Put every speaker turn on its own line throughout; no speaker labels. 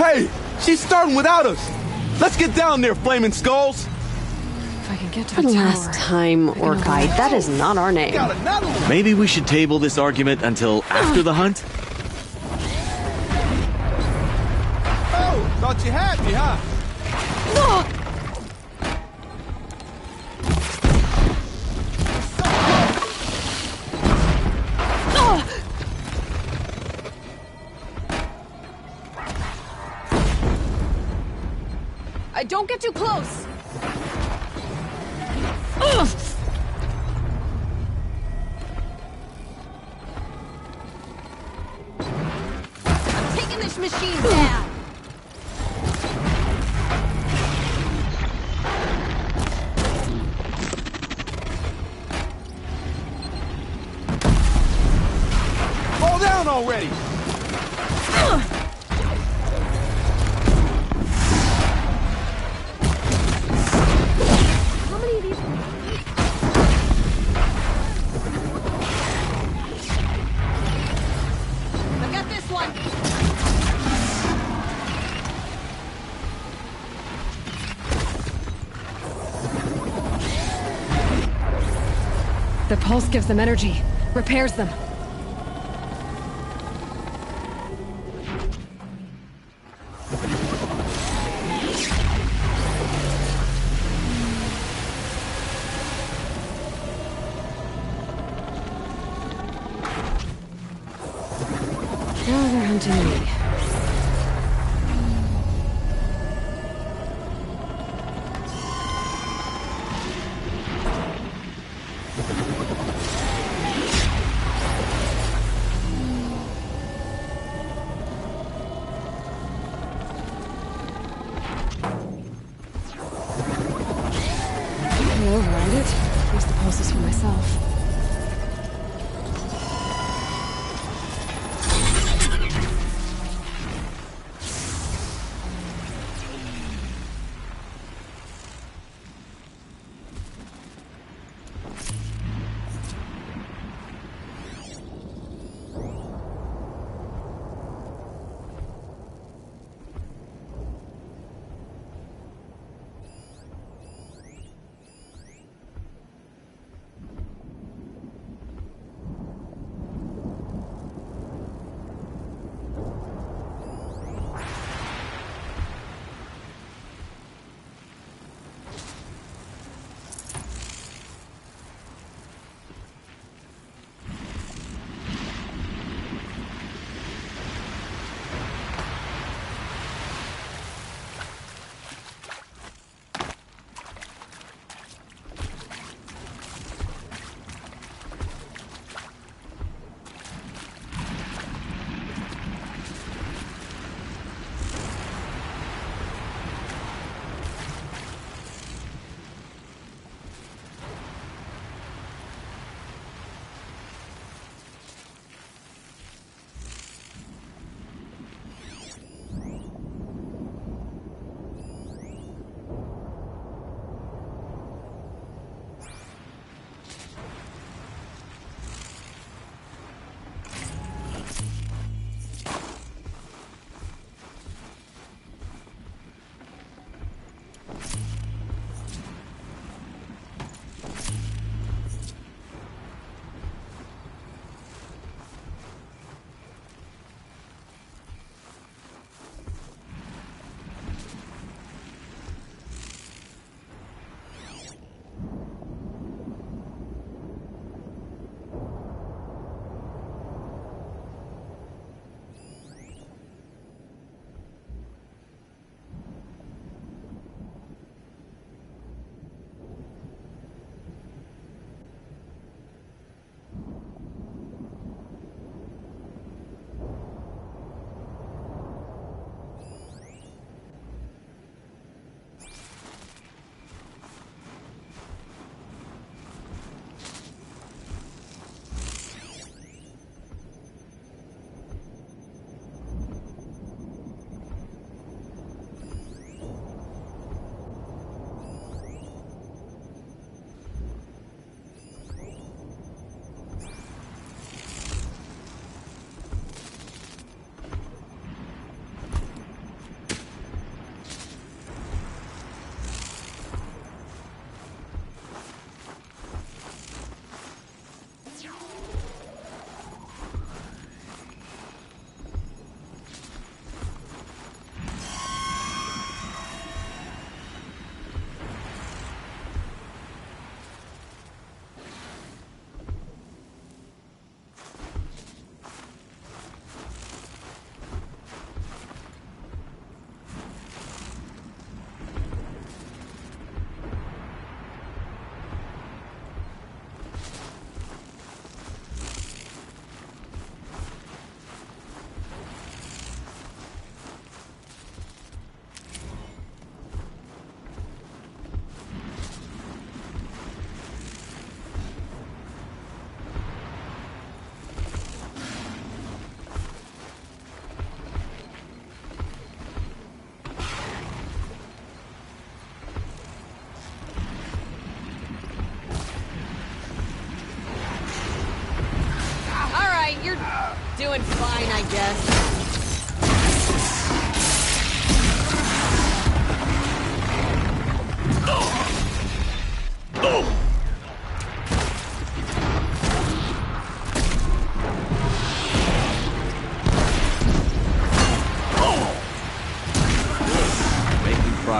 Hey, she's starting without us. Let's get down there, flaming skulls.
If I can get to the tower.
Last time, Orkai, that is not our name.
Got another one.
Maybe we should table this argument until after the hunt?
Oh, thought you had me, huh?
Don't get too close! I'm taking this machine down!
Fall down already!
The pulse gives them energy, repairs them. Now they're hunting me. I'll override it. Use the pulses for myself.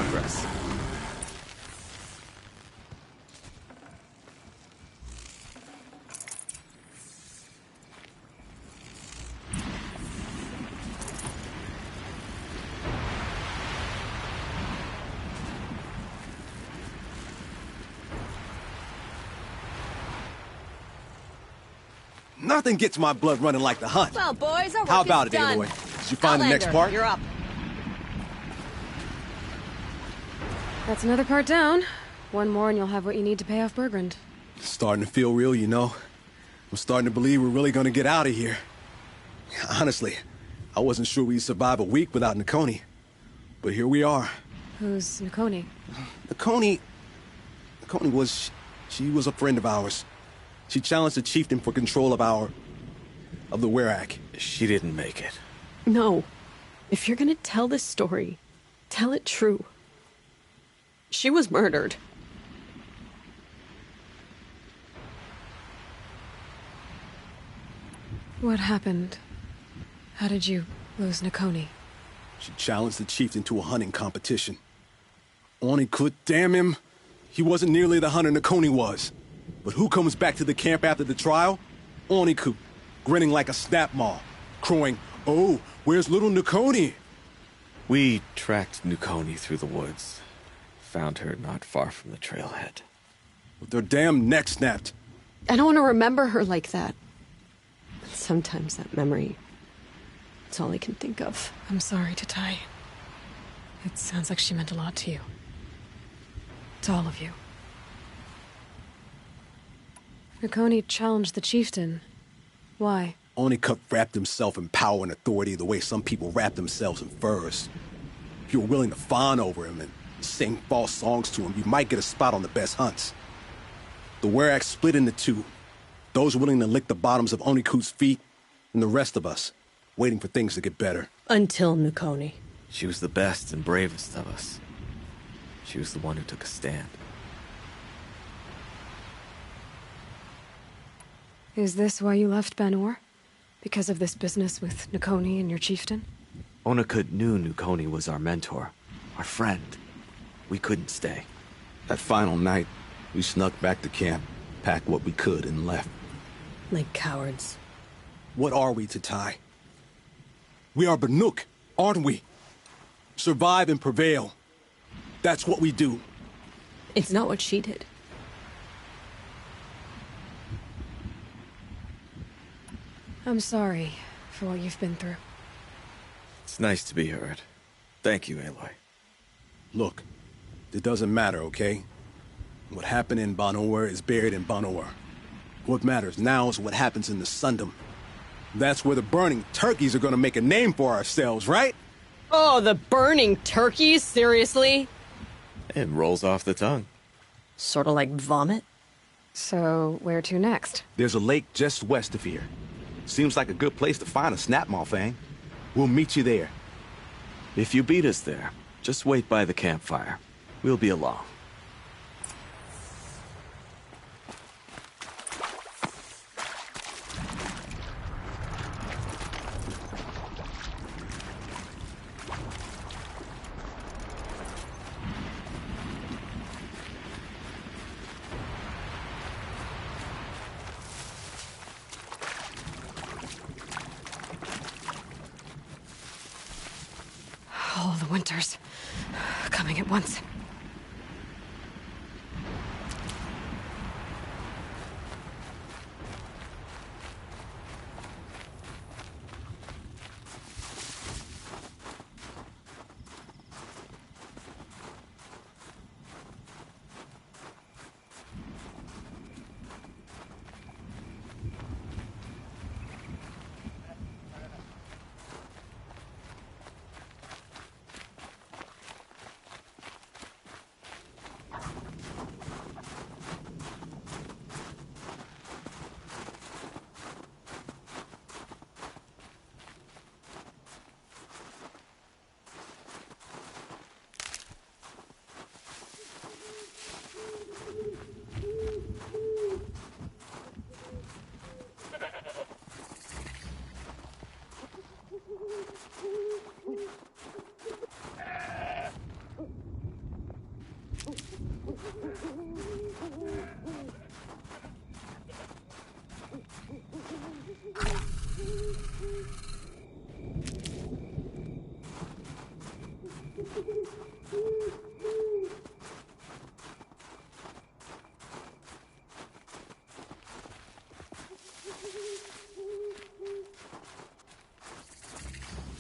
progress.
Nothing gets my blood running like the hunt.
Well, boys, our work
How
is
about it,
done.
Aloy? Did you find the next
Outlander,
part?
You're up.
That's another part down. One more and you'll have what you need to pay off Bergrand.
Starting to feel real, you know. I'm starting to believe we're really gonna get out of here. Honestly, I wasn't sure we'd survive a week without Nakoni. But here we are.
Who's Nakoni?
Nakoni was... she was a friend of ours. She challenged the chieftain for control of the Werak.
She didn't make it.
No. If you're gonna tell this story, tell it true. She was murdered.
What happened? How did you lose Nakoni?
She challenged the chieftain to a hunting competition. Onikut, damn him. He wasn't nearly the hunter Nakoni was. But who comes back to the camp after the trial? Onikut, grinning like a snap maw, crowing, "Oh, where's little Nakoni?"
We tracked Nakoni through the woods. Found her not far from the trailhead.
With their damn neck snapped.
I don't want to remember her like that. But sometimes that memory, it's all I can think of.
I'm sorry, Tatai. It sounds like she meant a lot to you. To all of you. Nakoni challenged the chieftain. Why?
Onikut wrapped himself in power and authority the way some people wrap themselves in furs. If you were willing to fawn over him and sing false songs to him, you might get a spot on the best hunts. The Werak split into two. Those willing to lick the bottoms of Onikut's feet, and the rest of us, waiting for things to get better.
Until Nakoni.
She was the best and bravest of us. She was the one who took a stand.
Is this why you left Banor? Because of this business with Nakoni and your chieftain?
Onikut knew Nakoni was our mentor, our friend. We couldn't stay.
That final night, we snuck back to camp, packed what we could, and left.
Like cowards.
What are we, Tatai? We are Banuk, aren't we? Survive and prevail. That's what we do.
It's not what she did.
I'm sorry for what you've been through.
It's nice to be heard. Thank you, Aloy.
Look, it doesn't matter, okay? What happened in Banor is buried in Banor. What matters now is what happens in the Sundom. That's where the burning turkeys are gonna make a name for ourselves, right?
Oh, the burning turkeys? Seriously?
It rolls off the tongue.
Sort of like vomit?
So, where to next?
There's a lake just west of here. Seems like a good place to find a snapmaw fang. We'll meet you there.
If you beat us there, just wait by the campfire. We'll be along.
All the winters. Coming at once.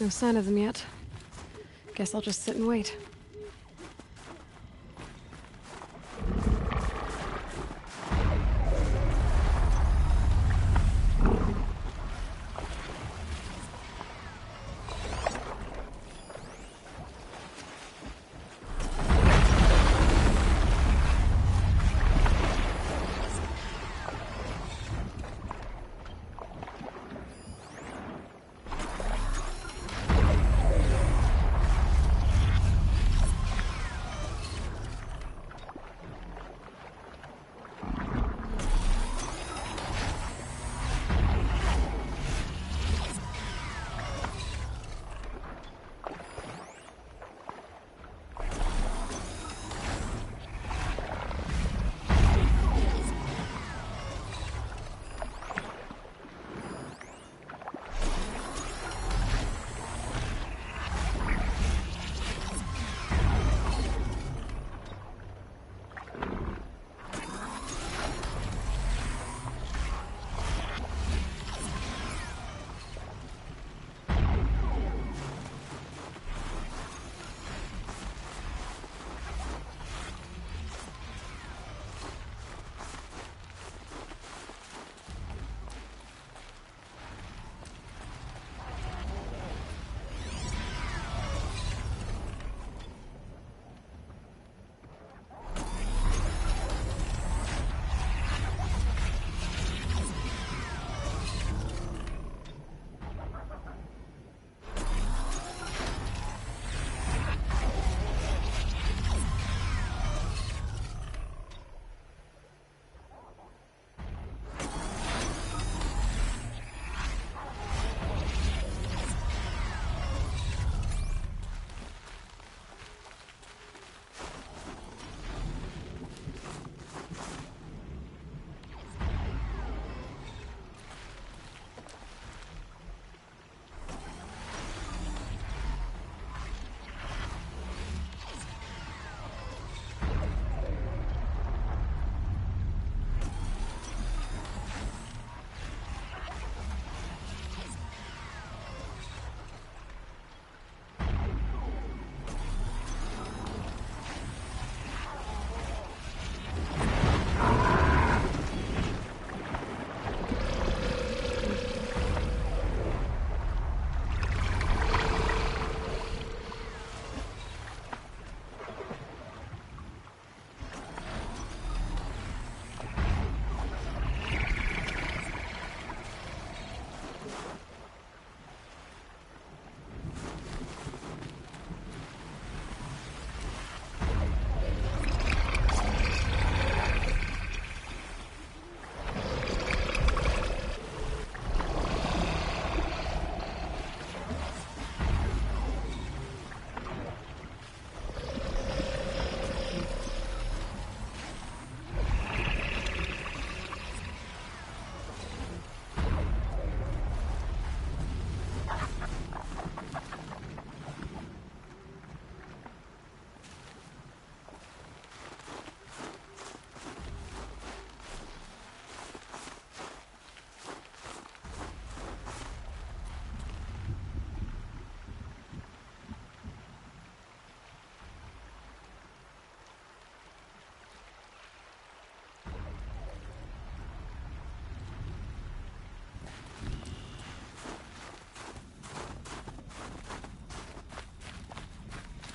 No sign of them yet. Guess I'll just sit and wait.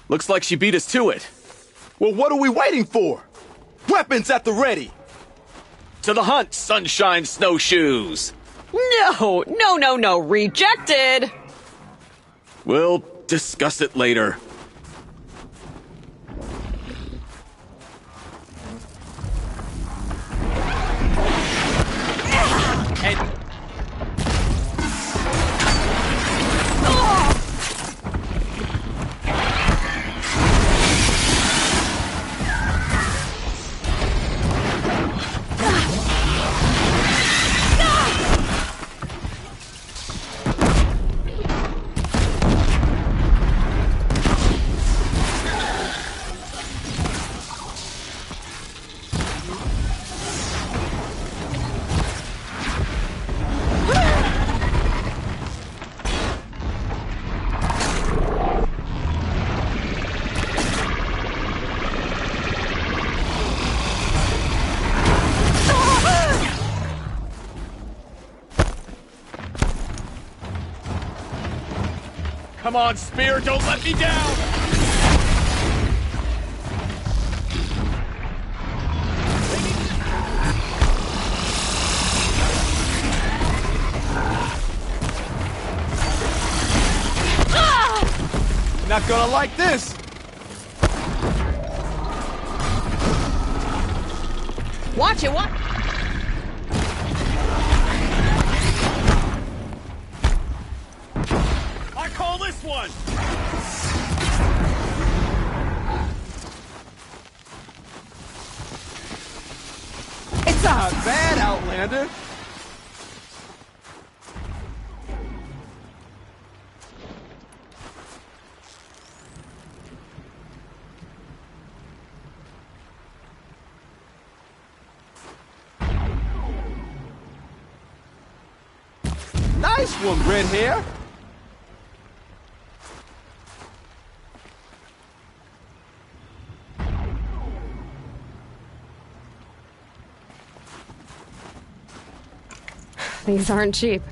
Looks like she beat us to it.
Well, what are we waiting for? Weapons at the ready!
To the hunt, Sunshine Snowshoes!
No, rejected!
We'll discuss it later. Come on, Spear, don't let me down!
Not gonna like this!
Watch it, what?
I call this one!
It's not bad, Outlander! Nice one, red hair!
These aren't cheap.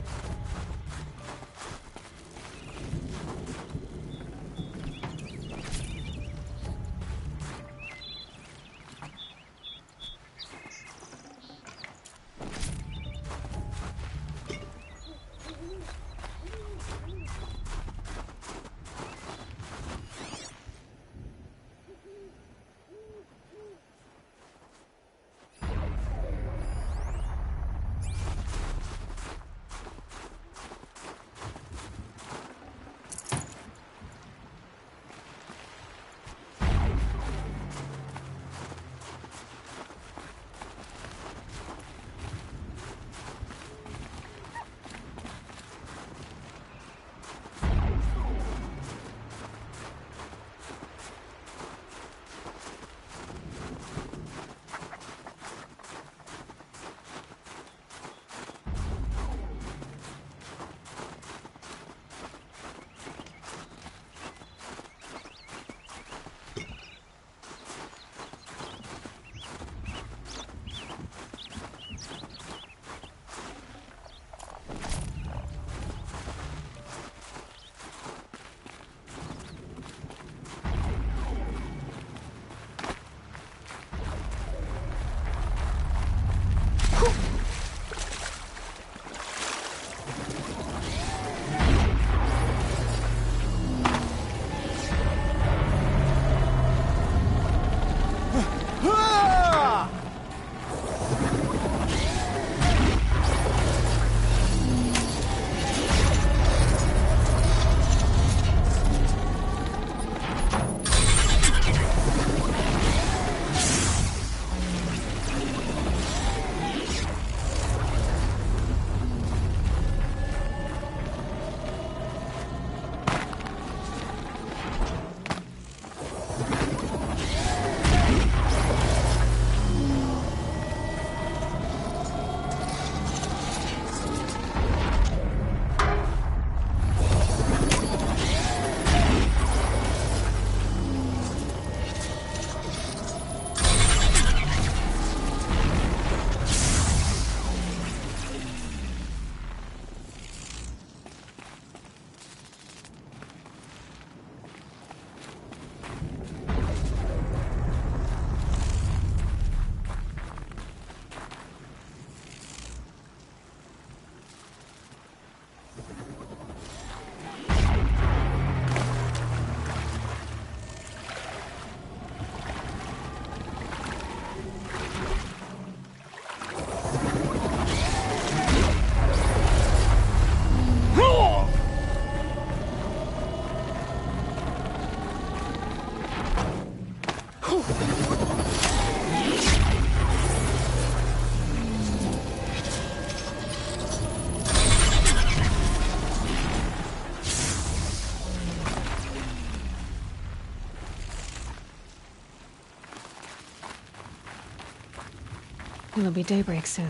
It'll be daybreak soon.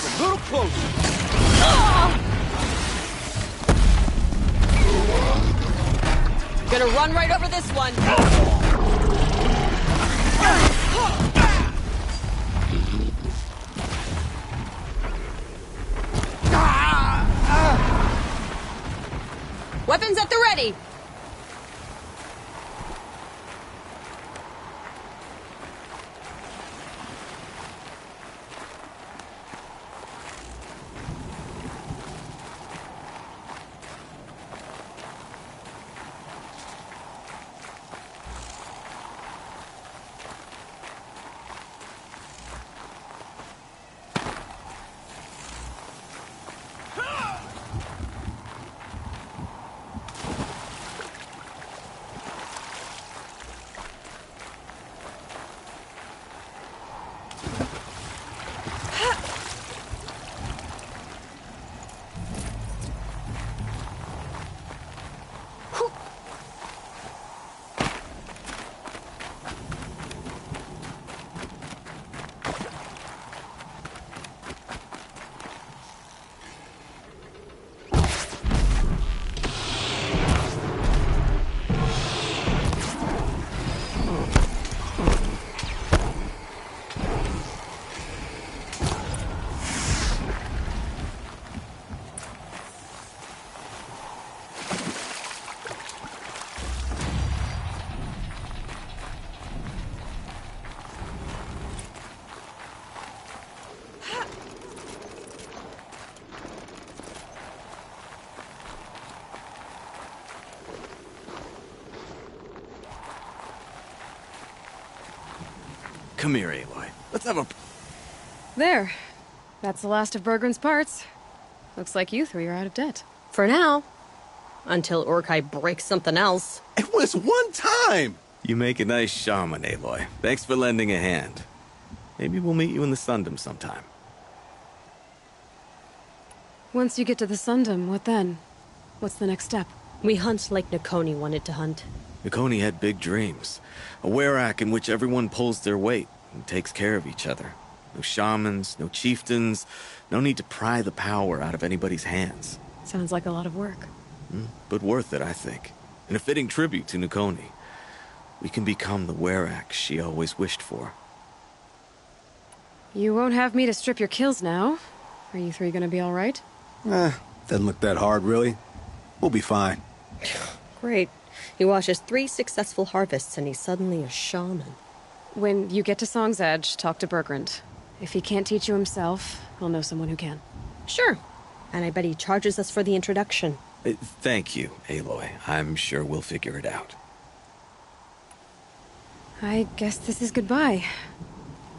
A little closer.
gonna run right over this one. Weapons at the ready.
Come here, Aloy. Let's have a...
There. That's the last of Bergren's parts. Looks like you three are out of debt.
For now. Until Urkai breaks something else.
It was one time!
You make a nice shaman, Aloy. Thanks for lending a hand. Maybe we'll meet you in the Sundom sometime.
Once you get to the Sundom, what then? What's the next step?
We hunt like Nakoni wanted to hunt.
Nakoni had big dreams. A Werak in which everyone pulls their weight and takes care of each other. No shamans, no chieftains, no need to pry the power out of anybody's hands.
Sounds like a lot of work.
But worth it, I think. And a fitting tribute to Nakoni. We can become the Werak she always wished for.
You won't have me to strip your kills now. Are you three gonna be alright?
Doesn't look that hard, really. We'll be fine.
Great. He watches 3 successful harvests and he's suddenly a shaman.
When you get to Song's Edge, talk to Bergrand. If he can't teach you himself, he'll know someone who can.
Sure. And I bet he charges us for the introduction.
Thank you, Aloy. I'm sure we'll figure it out.
I guess this is goodbye.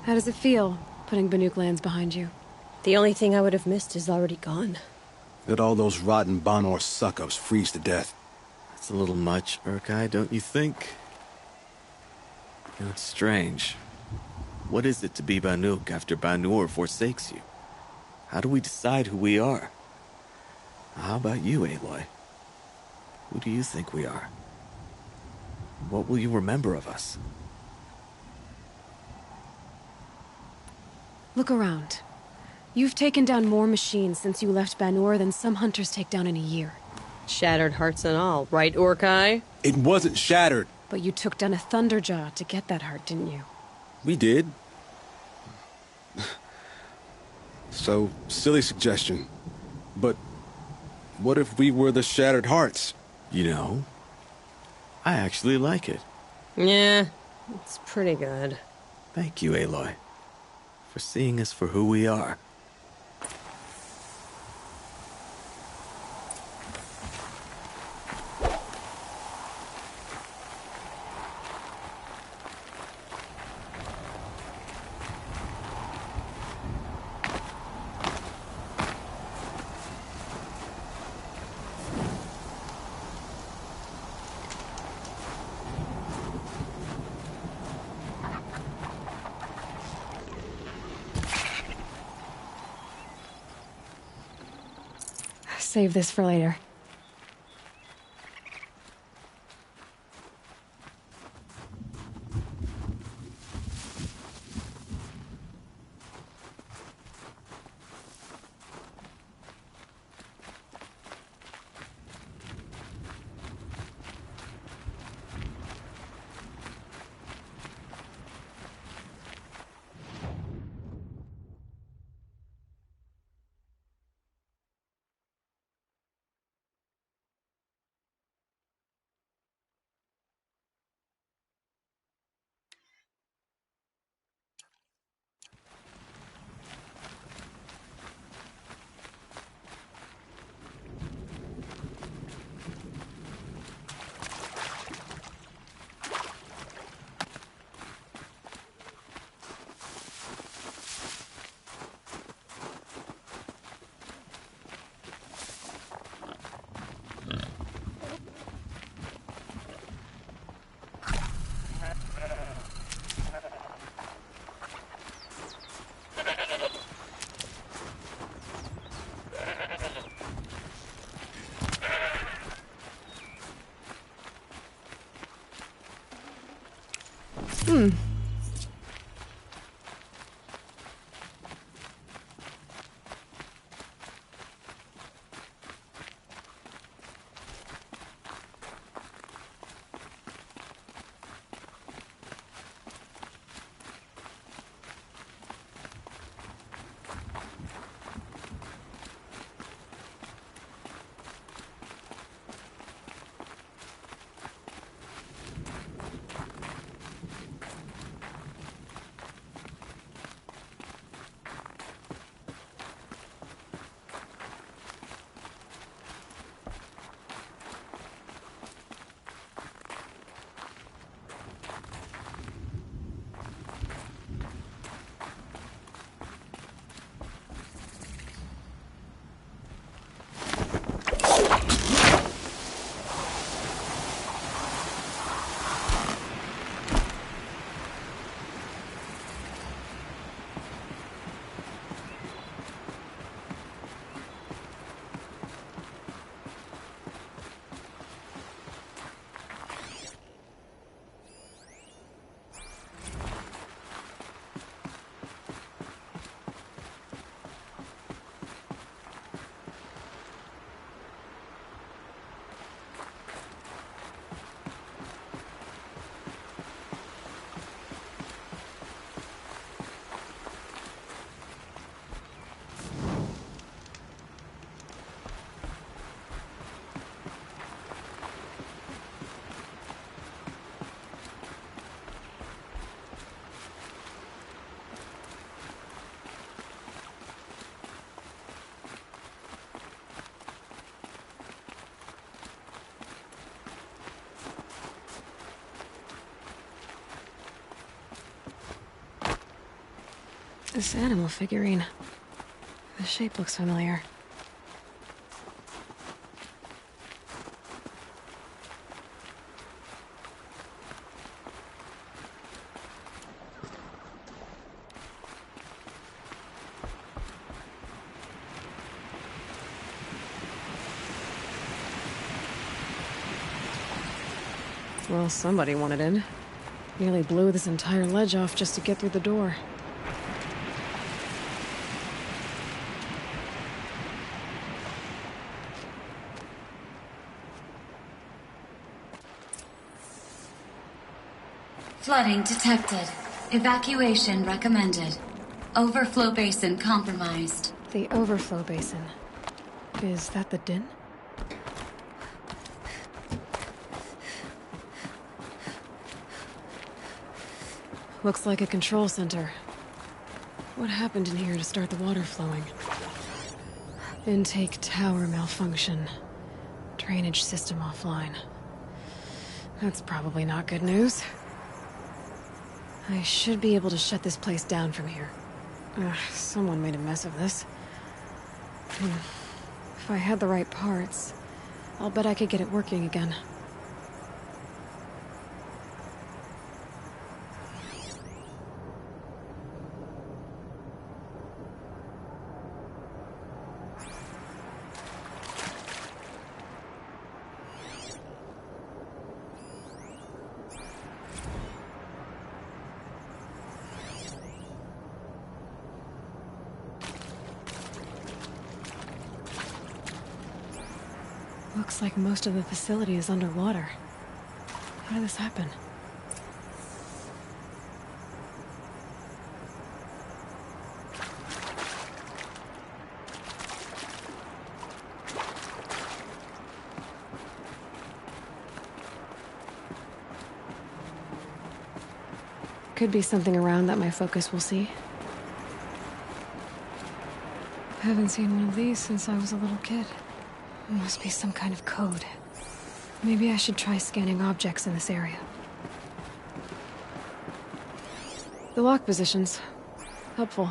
How does it feel, putting Banuk lands behind you?
The only thing I would have missed is already gone.
Let all those rotten Banor suck-ups freeze to death.
That's a little much, Urkai, don't you think? It's strange. What is it to be Banuk after Banur forsakes you? How do we decide who we are? How about you, Aloy? Who do you think we are? What will you remember of us?
Look around. You've taken down more machines since you left Banur than some hunters take down in a year.
Shattered hearts and all, right, Urkai?
It wasn't shattered.
But you took down a Thunderjaw to get that heart, didn't you?
We did. So, silly suggestion. But what if we were the Shattered Hearts?
You know, I actually like it.
Yeah, it's pretty good.
Thank you, Aloy, for seeing us for who we are.
Save this for later. This animal figurine. The shape looks familiar. Well, somebody wanted in. Nearly blew this entire ledge off just to get through the door.
Flooding detected. Evacuation recommended. Overflow basin compromised.
The overflow basin. Is that the din? Looks like a control center. What happened in here to start the water flowing? Intake tower malfunction. Drainage system offline. That's probably not good news. I should be able to shut this place down from here. Someone made a mess of this. If I had the right parts, I'll bet I could get it working again. Looks like most of the facility is underwater. How did this happen? Could be something around that my focus will see. Haven't seen one of these since I was a little kid. Must be some kind of code. Maybe I should try scanning objects in this area. The lock positions. Helpful.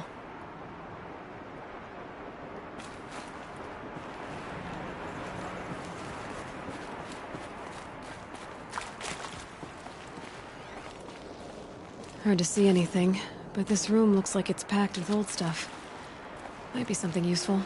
Hard to see anything, but this room looks like it's packed with old stuff. Might be something useful.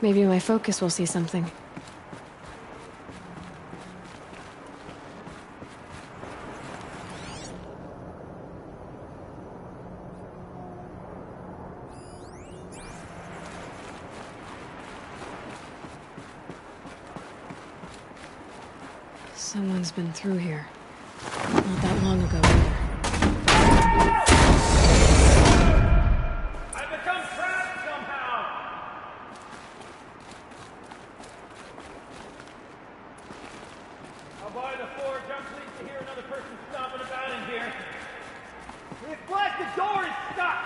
Maybe my focus will see something. Someone's been through here. Not that long ago either.
I've become trapped somehow! I'll buy the floor. I'm pleased to hear another person stomping about in here. This blasted door is stuck!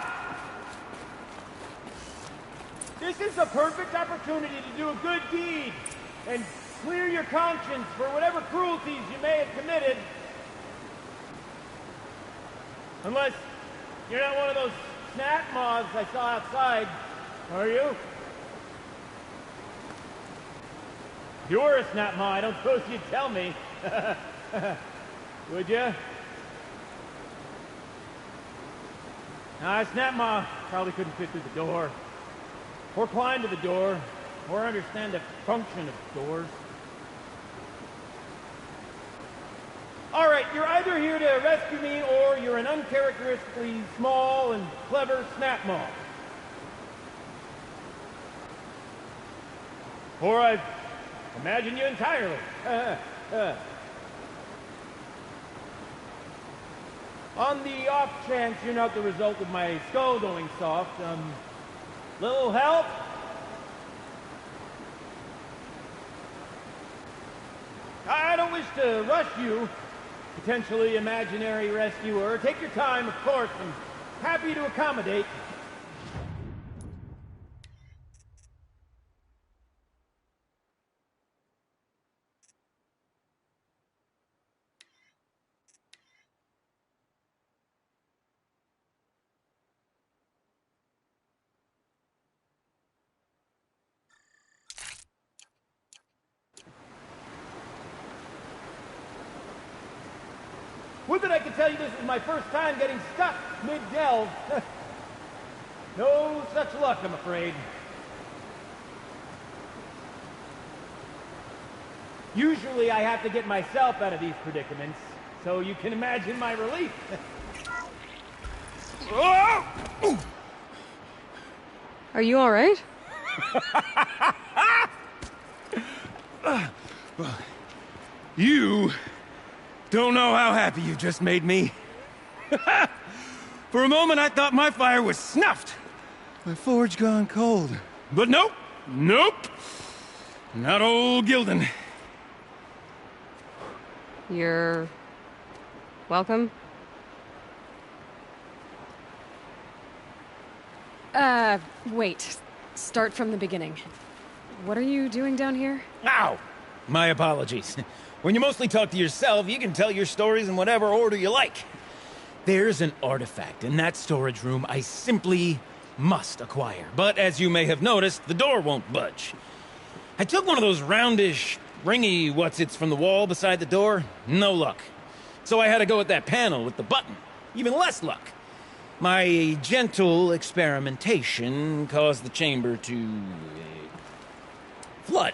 This is a perfect opportunity to do a good deed and clear your conscience for whatever cruelties you may have committed. Unless you're not one of those snap moths I saw outside, are you? If you were a snap moth, I don't suppose you'd tell me. Would you? Nah, a snap moth probably couldn't fit through the door. Or climb to the door. Or understand the function of doors. Alright, you're either here to rescue me, or you're an uncharacteristically small and clever snap moth. Or I've imagined you entirely. On the off chance you're not the result of my skull going soft, little help? I don't wish to rush you, potentially imaginary rescuer. Take your time, of course. I'm happy to accommodate. Would that I could tell you this is my first time getting stuck mid-delve. No such luck, I'm afraid. Usually I have to get myself out of these predicaments, so you can imagine my relief.
Are you all right?
You don't know how happy you just made me. For a moment, I thought my fire was snuffed. My forge gone cold. But nope. Nope. Not old Gildan.
You're... welcome?
Wait. Start from the beginning. What are you doing down here?
Ow! My apologies. When you mostly talk to yourself, you can tell your stories in whatever order you like. There's an artifact in that storage room I simply must acquire. But as you may have noticed, the door won't budge. I took one of those roundish, ringy what's-its from the wall beside the door. No luck. So I had to go with that panel with the button. Even less luck. My gentle experimentation caused the chamber to... flood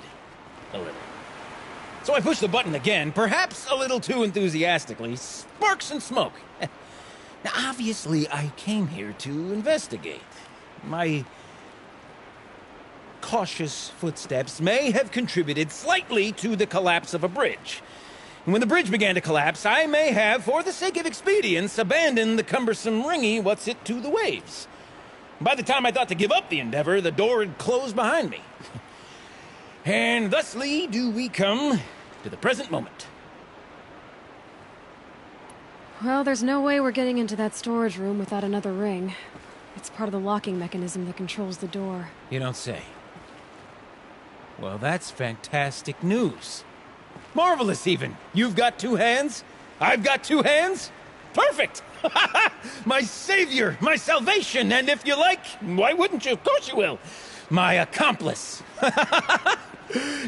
a little. So I pushed the button again, perhaps a little too enthusiastically. Sparks and smoke. Now, obviously, I came here to investigate. My cautious footsteps may have contributed slightly to the collapse of a bridge. And when the bridge began to collapse, I may have, for the sake of expedience, abandoned the cumbersome ringy what's-it to the waves. By the time I thought to give up the endeavor, the door had closed behind me. And thusly do we come to the present moment.
Well, there's no way we're getting into that storage room without another ring. It's part of the locking mechanism that controls the door.
You don't say. Well, that's fantastic news. Marvelous, even. You've got two hands. I've got two hands. Perfect! My savior, my salvation, and if you like, why wouldn't you? Of course you will. My accomplice.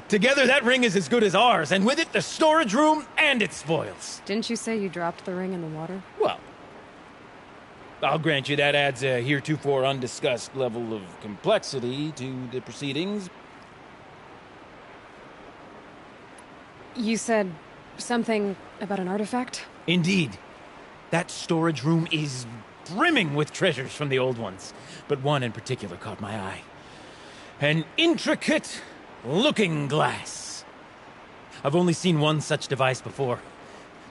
Together, that ring is as good as ours, and with it, the storage room and its spoils.
Didn't you say you dropped the ring in the water?
Well, I'll grant you that adds a heretofore undiscussed level of complexity to the proceedings.
You said something about an artifact?
Indeed. That storage room is brimming with treasures from the old ones, but one in particular caught my eye. An intricate looking glass. I've only seen one such device before.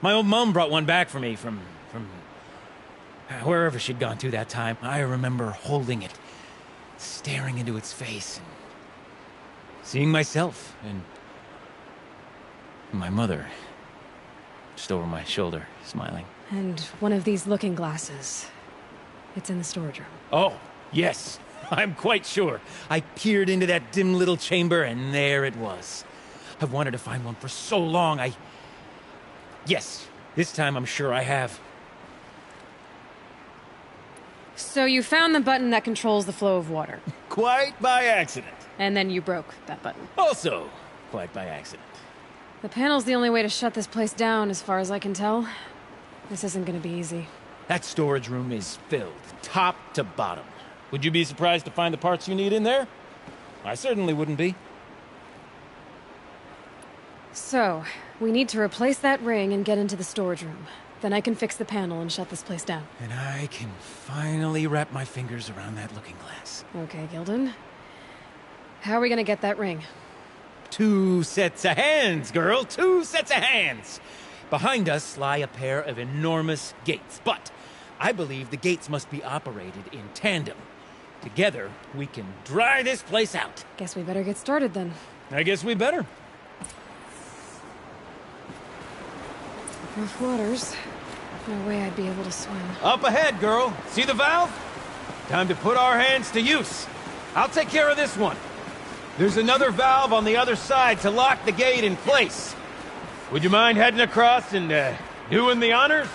My old mom brought one back for me from wherever she'd gone to that time. I remember holding it, staring into its face, and seeing myself and my mother just over my shoulder, smiling.
And one of these looking glasses. It's in the storage room.
Oh, yes. I'm quite sure. I peered into that dim little chamber, and there it was. I've wanted to find one for so long. Yes, this time I'm sure I have.
So you found the button that controls the flow of water.
Quite by accident.
And then you broke that button.
Also, quite by accident.
The panel's the only way to shut this place down, as far as I can tell. This isn't gonna be easy.
That storage room is filled, top to bottom. Would you be surprised to find the parts you need in there? I certainly wouldn't be.
So, we need to replace that ring and get into the storage room. Then I can fix the panel and shut this place down.
And I can finally wrap my fingers around that looking glass.
Okay, Gilden. How are we gonna get that ring?
2 sets of hands, girl. 2 sets of hands. Behind us lie a pair of enormous gates, but I believe the gates must be operated in tandem. Together, we can dry this place out.
Guess we better get started then.
I guess we better.
Rough waters. No way I'd be able to swim.
Up ahead, girl. See the valve? Time to put our hands to use. I'll take care of this one. There's another valve on the other side to lock the gate in place. Would you mind heading across and, doing the honors?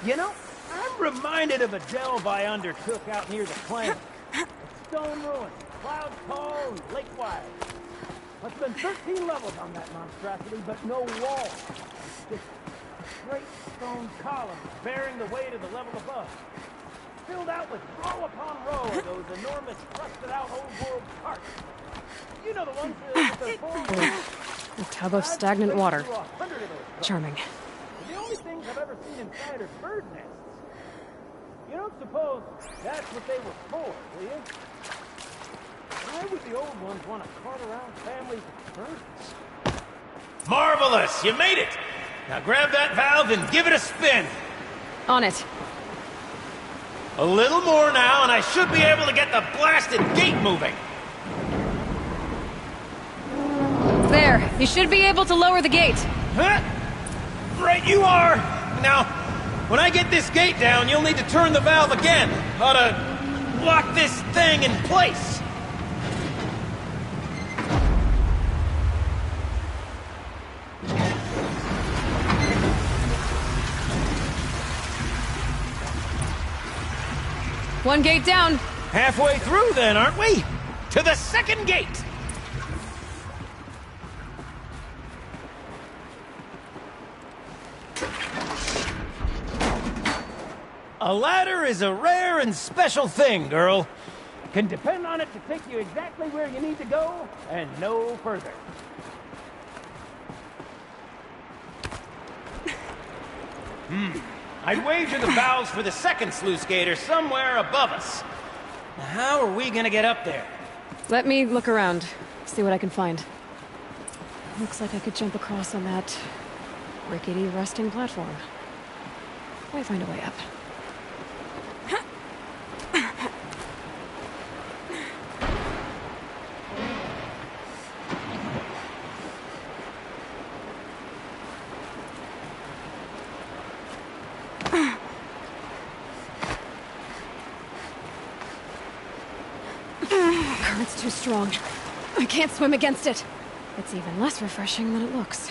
You know, I'm reminded of a delve I undertook out near the plant. A stone ruin, cloud tall and lake wide. Must have been 13 levels on that monstrosity, but no wall. Just straight stone columns bearing the weight of the level above. Filled out with row upon row of those enormous rusted-out old-world carts. You know the ones with their four...
A tub of stagnant water. Charming.
The only things I've ever seen inside are bird nests. You don't suppose that's what they were for, do you? Why would the old ones want to cart around families of birds? Marvelous! You made it! Now grab that valve and give it a spin.
On it.
A little more now, and I should be able to get the blasted gate moving.
There. You should be able to lower the gate.
Huh? Right you are! Now, when I get this gate down, you'll need to turn the valve again. Ought to lock this thing in place.
One gate down.
Halfway through then, aren't we? To the second gate! A ladder is a rare and special thing, girl. Can depend on it to take you exactly where you need to go, and no further. I'd wager the valves for the second sluice gate are somewhere above us. Now, how are we gonna get up there?
Let me look around. See what I can find. Looks like I could jump across on that rickety, rusting platform. Might find a way up. Current's too strong. I can't swim against it. It's even less refreshing than it looks.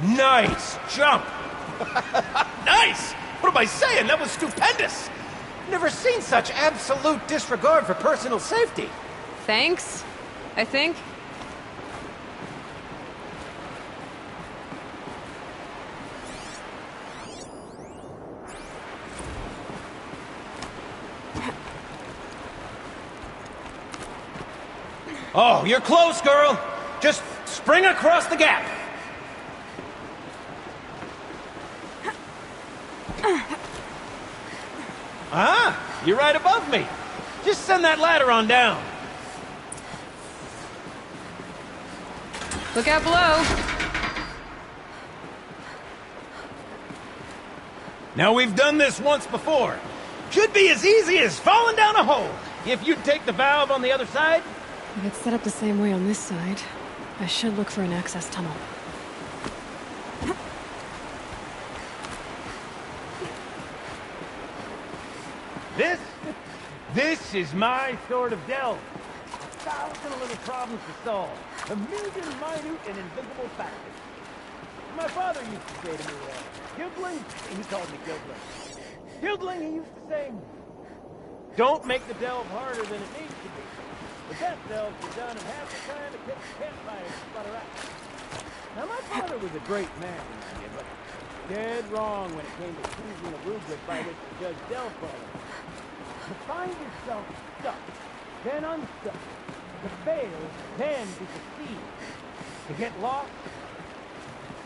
Nice jump! Nice! What am I saying? That was stupendous! Never seen such absolute disregard for personal safety.
Thanks, I think.
Oh, you're close, girl! Just spring across the gap! Ah, you're right above me. Just send that ladder on down.
Look out below.
Now, we've done this once before. Should be as easy as falling down a hole. If you'd take the valve on the other side.
If it's set up the same way on this side, I should look for an access tunnel.
This is my sort of delve. 1,000 little problems to solve. A million minute and invisible factors. My father used to say to me, Gildling, he called me Gildling. Gildling, he used to say, don't make the delve harder than it needs to be. The best delves are done in half the time it takes a campfire to sputter out. Now, my father was a great man, but dead wrong when it came to choosing a rubric by which to judge delve quality. To find yourself stuck, then unstuck. To fail, then to succeed. To get lost,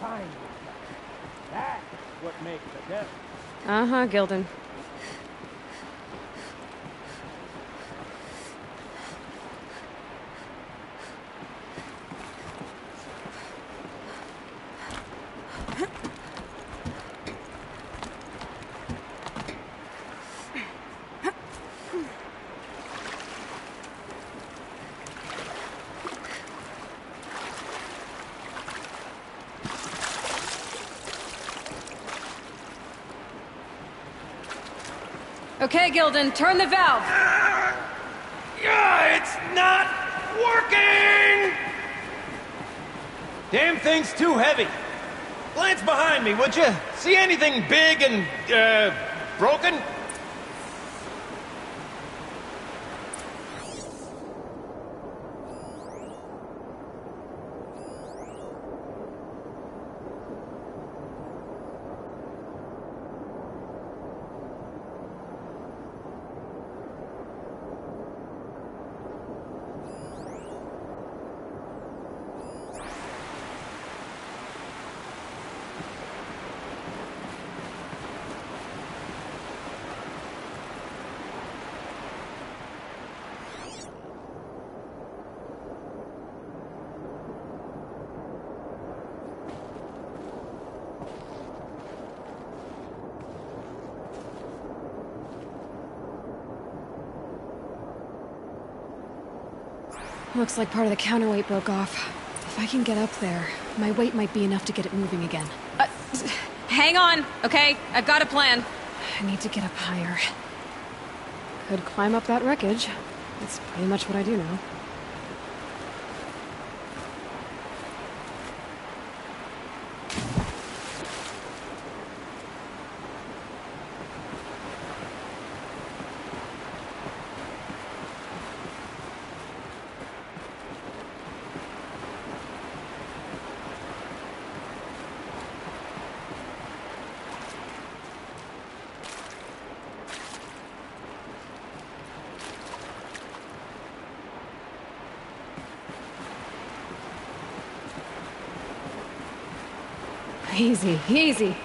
find yourself. That's what makes a delve.
Uh-huh, Gildan. Okay, Gildan, turn the valve.
It's not working! Damn thing's too heavy. Glance behind me, would you? See anything big and, broken?
Looks like part of the counterweight broke off. If I can get up there, my weight might be enough to get it moving again.
Hang on, okay? I've got a plan.
I need to get up higher. Could climb up that wreckage. That's pretty much what I do now. Easy, easy.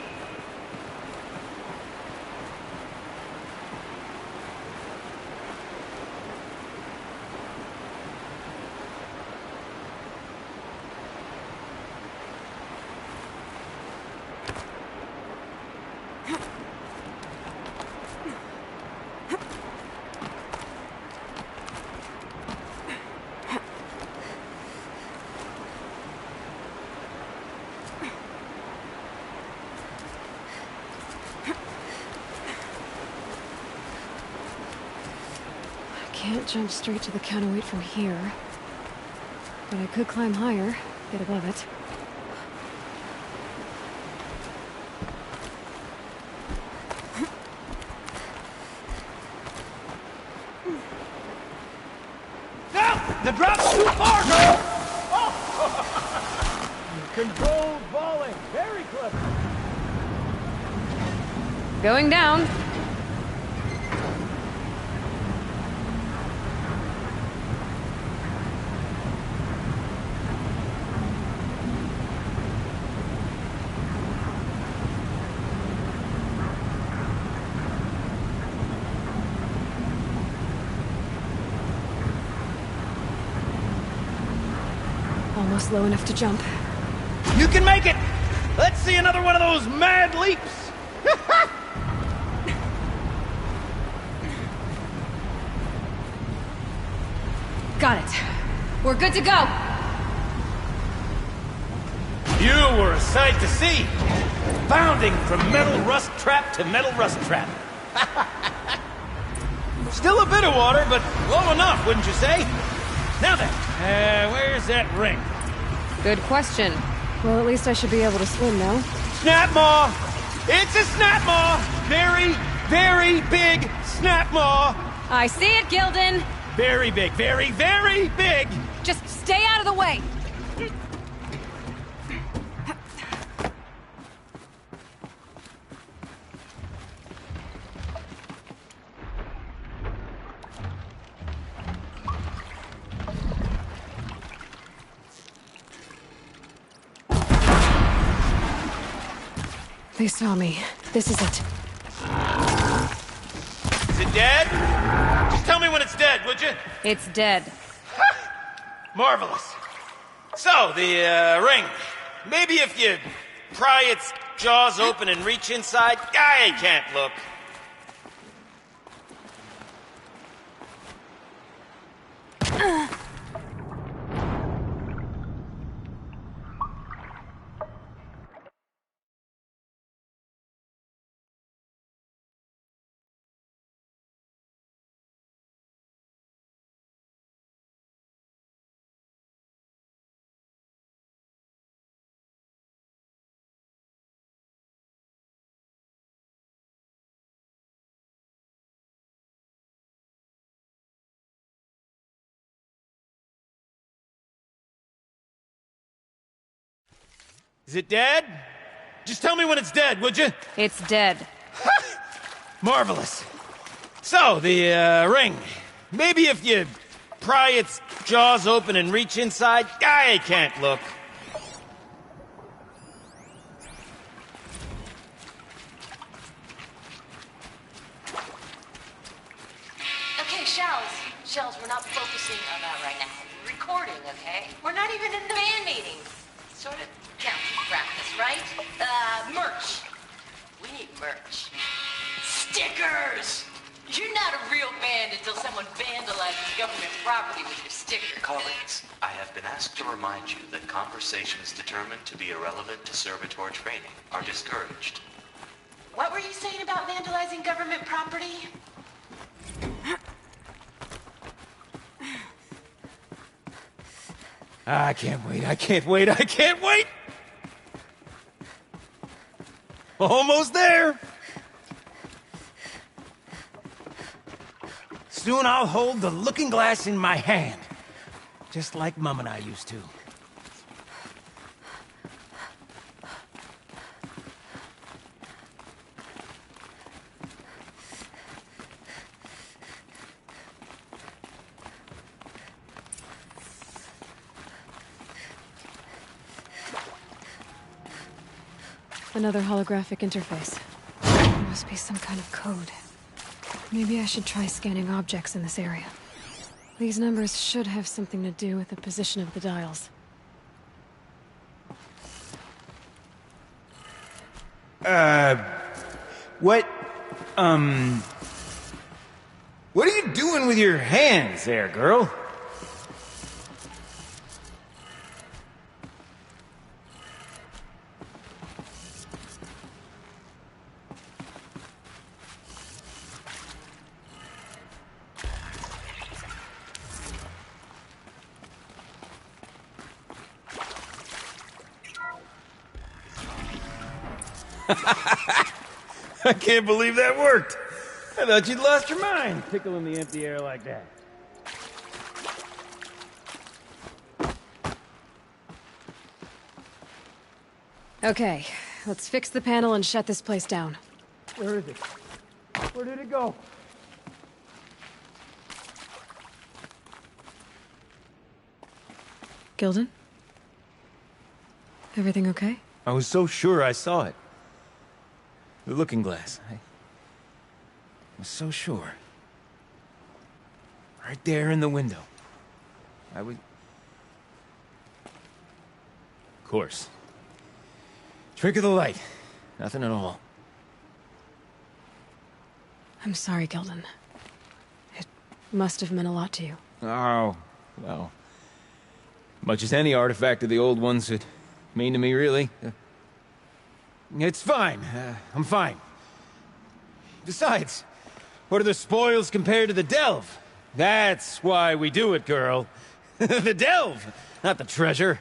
Can't jump straight to the counterweight from here. But I could climb higher, get above it.
The drop's too far, girl! Oh. Controlled falling. Very clever.
Going down. Almost low enough to jump.
You can make it! Let's see another one of those mad leaps!
Got it. We're good to go.
You were a sight to see. Bounding from metal rust trap to metal rust trap. Still a bit of water, but low enough, wouldn't you say? Now then, where's that ring?
Good question. Well, at least I should be able to swim now.
Snap maw! It's a snap maw! Very, very big snap maw!
I see it, Gildan.
Very big, very, very big!
Just stay out of the way. They saw me. This is it.
Is it dead? Just tell me when it's dead, would you?
It's dead.
Marvelous. So, the, ring. Maybe if you pry its jaws open and reach inside, I can't look. Is it dead? Just tell me when it's dead, would you?
It's dead.
Marvelous. So, the, ring. Maybe if you pry its jaws open and reach inside, I can't look.
Okay, Shells, we're not focusing on that right now. We're recording, okay? We're not even in the band meeting. Sort of counts as practice, right? Merch. We need merch. Stickers! You're not a real band until someone vandalizes government property with your sticker.
Colleagues, I have been asked to remind you that conversations determined to be irrelevant to servitor training are discouraged.
What were you saying about vandalizing government property?
I can't wait, I can't wait, I can't wait! Almost there! Soon I'll hold the looking glass in my hand, just like Mum and I used to.
Another holographic interface. There must be some kind of code. Maybe I should try scanning objects in this area. These numbers should have something to do with the position of the dials.
What are you doing with your hands there, girl? I can't believe that worked. I thought you'd lost your mind, tickling the empty air like that.
Okay, let's fix the panel and shut this place down.
Where is it? Where did it go?
Gilden? Everything okay?
I was so sure I saw it. The looking glass. I was so sure. Right there in the window. I was... Of course. Trick of the light. Nothing at all.
I'm sorry, Gilden. It must have meant a lot to you.
Oh, well. Much as any artifact of the old ones would mean to me, really. It's fine. I'm fine. Besides, what are the spoils compared to the delve? That's why we do it, girl. The delve, not the treasure.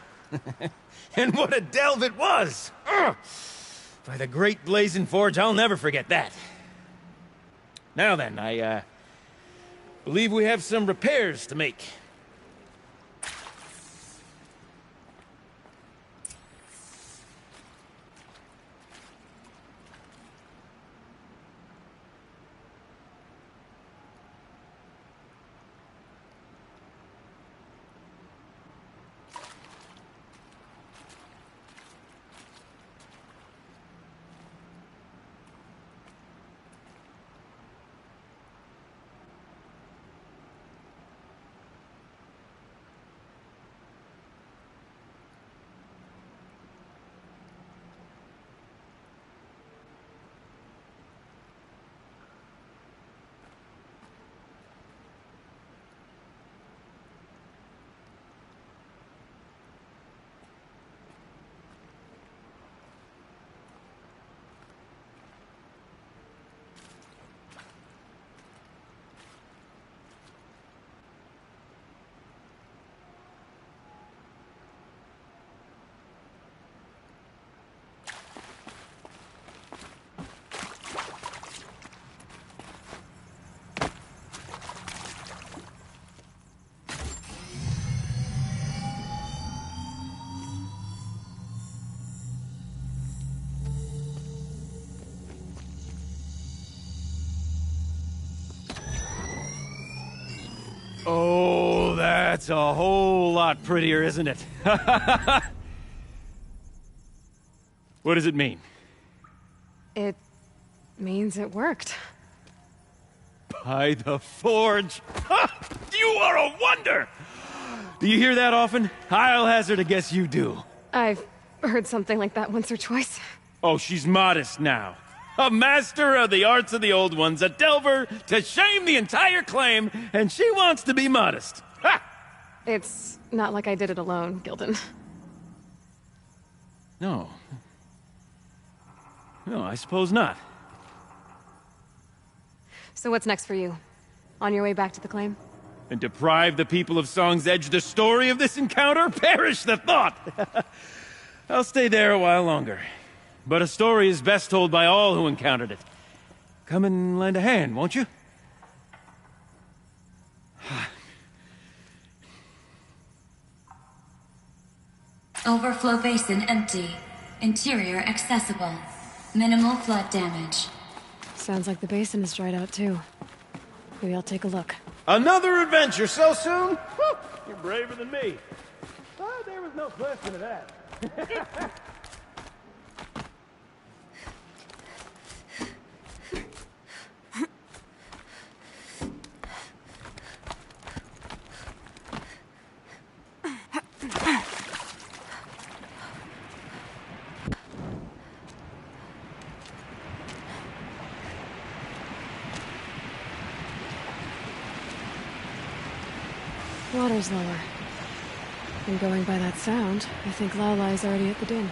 And what a delve it was! Ugh. By the great Blazing Forge, I'll never forget that. Now then, I believe we have some repairs to make. Oh, that's a whole lot prettier, isn't it? What does it mean?
It means it worked.
By the Forge! Ha! You are a wonder! Do you hear that often? I'll hazard a guess you do.
I've heard something like that once or twice.
Oh, she's modest now. A master of the arts of the old ones, a delver to shame the entire claim, and she wants to be modest. Ha!
It's not like I did it alone, Gilden.
No. No, I suppose not.
So what's next for you? On your way back to the claim?
And deprive the people of Song's Edge the story of this encounter? Perish the thought! I'll stay there a while longer. But a story is best told by all who encountered it. Come and lend a hand, won't you?
Overflow basin empty. Interior accessible. Minimal flood damage.
Sounds like the basin is dried out too. Maybe I'll take a look.
Another adventure so soon? Whew, you're braver than me. Oh, there was no question of that.
Water's lower. And going by that sound, I think Laolai's already at the din.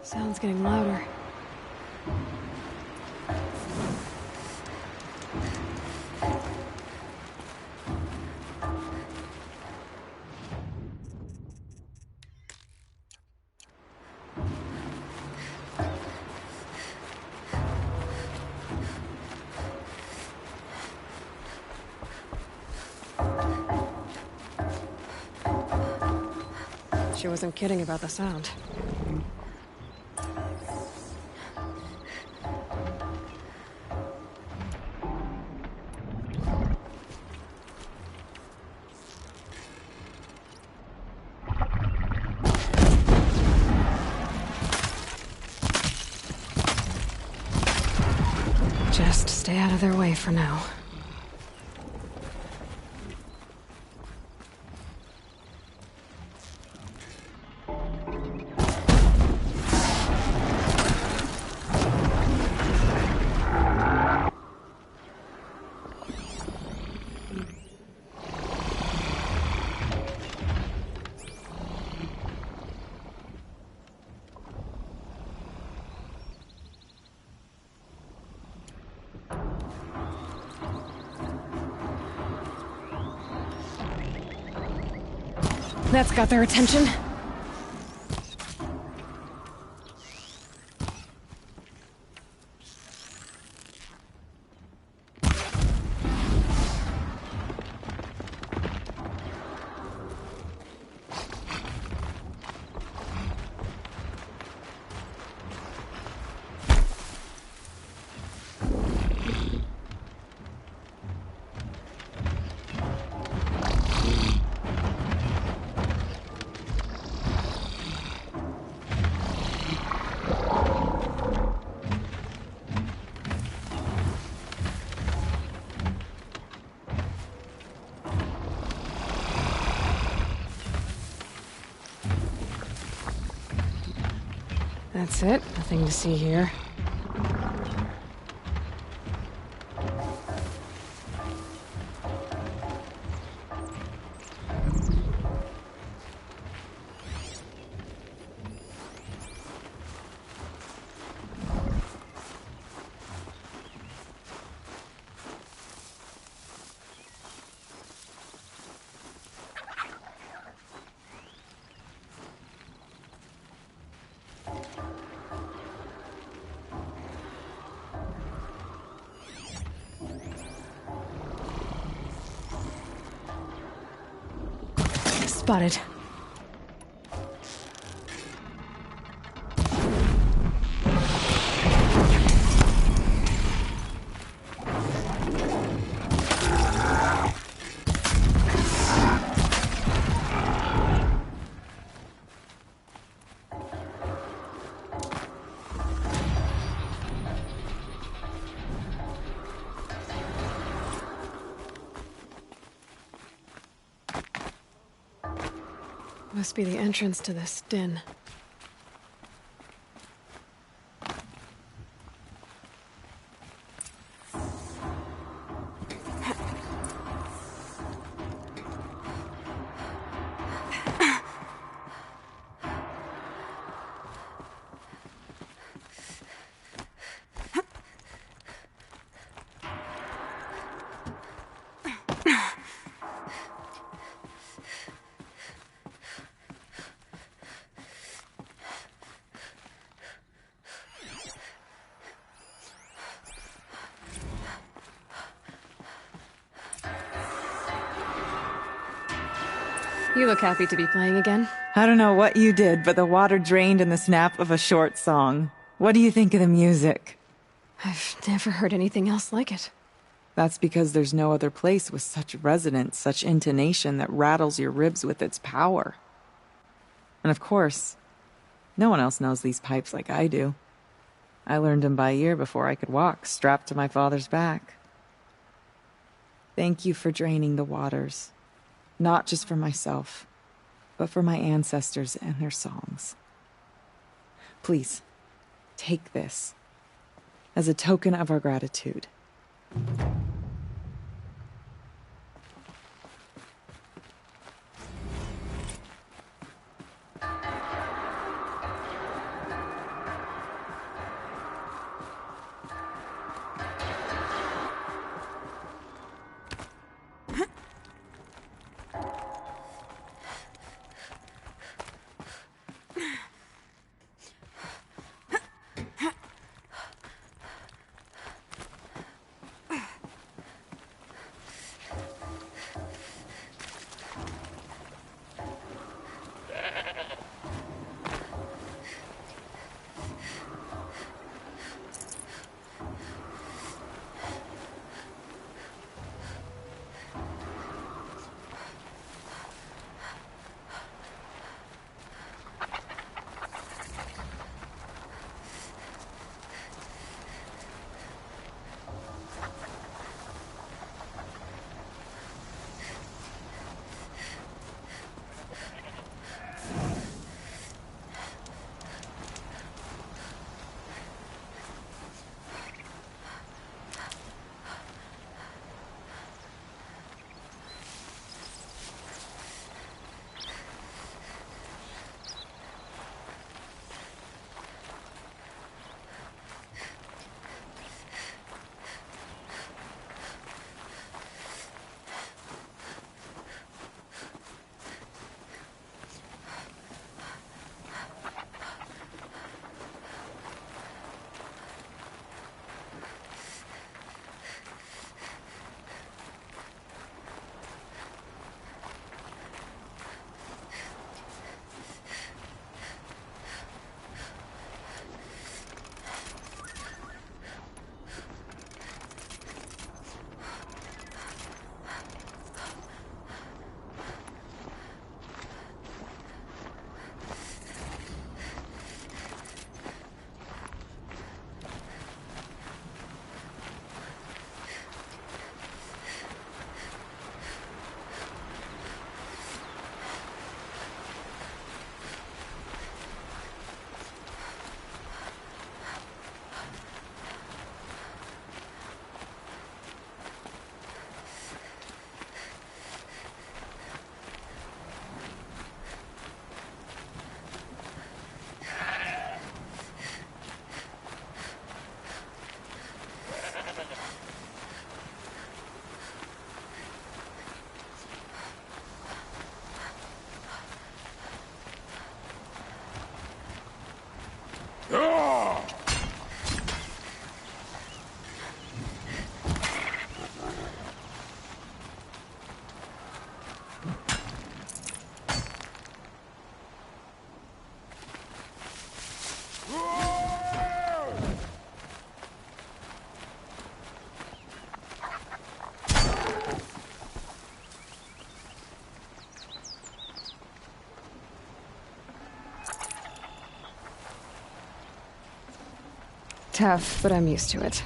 Sound's getting louder. She wasn't kidding about the sound. Just stay out of their way for now. That's got their attention. That's it. Nothing to see here. Spotted. Must be the entrance to this den. You look happy to be playing again.
I don't know what you did, but the water drained in the snap of a short song. What do you think of the music?
I've never heard anything else like it.
That's because there's no other place with such resonance, such intonation that rattles your ribs with its power. And of course, no one else knows these pipes like I do. I learned them by ear before I could walk, strapped to my father's back. Thank you for draining the waters. Not just for myself, but for my ancestors and their songs. Please, take this as a token of our gratitude.
tough, but I'm used to it.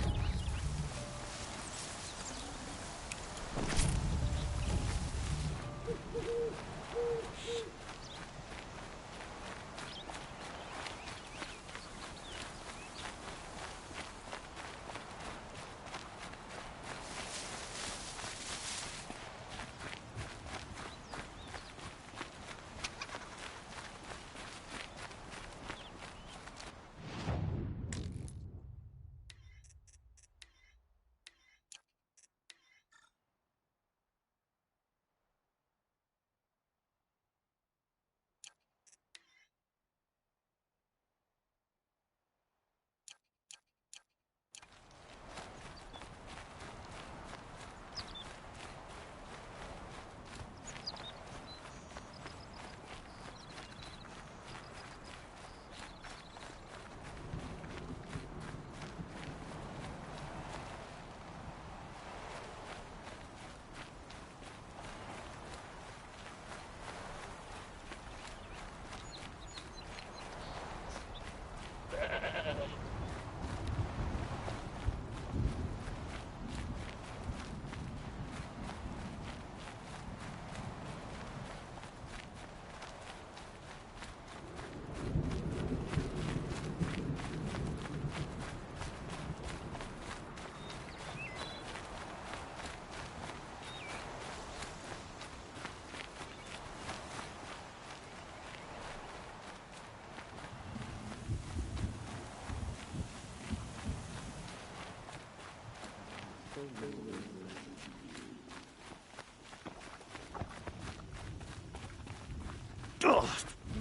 Ugh,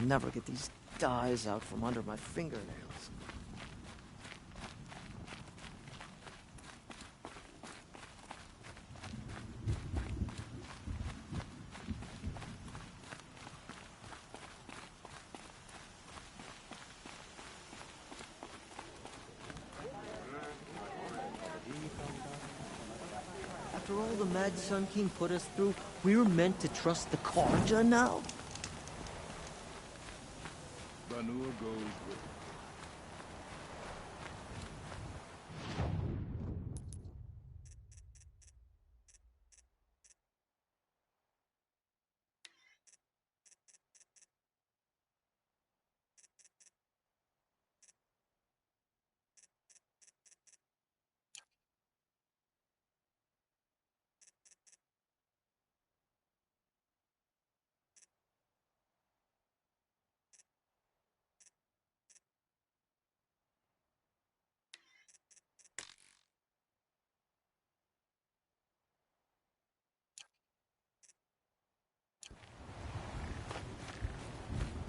never get these dyes out from under my fingernails. After all the Mad Sun King put us through, we're meant to trust the Kharja now?
Banur goes with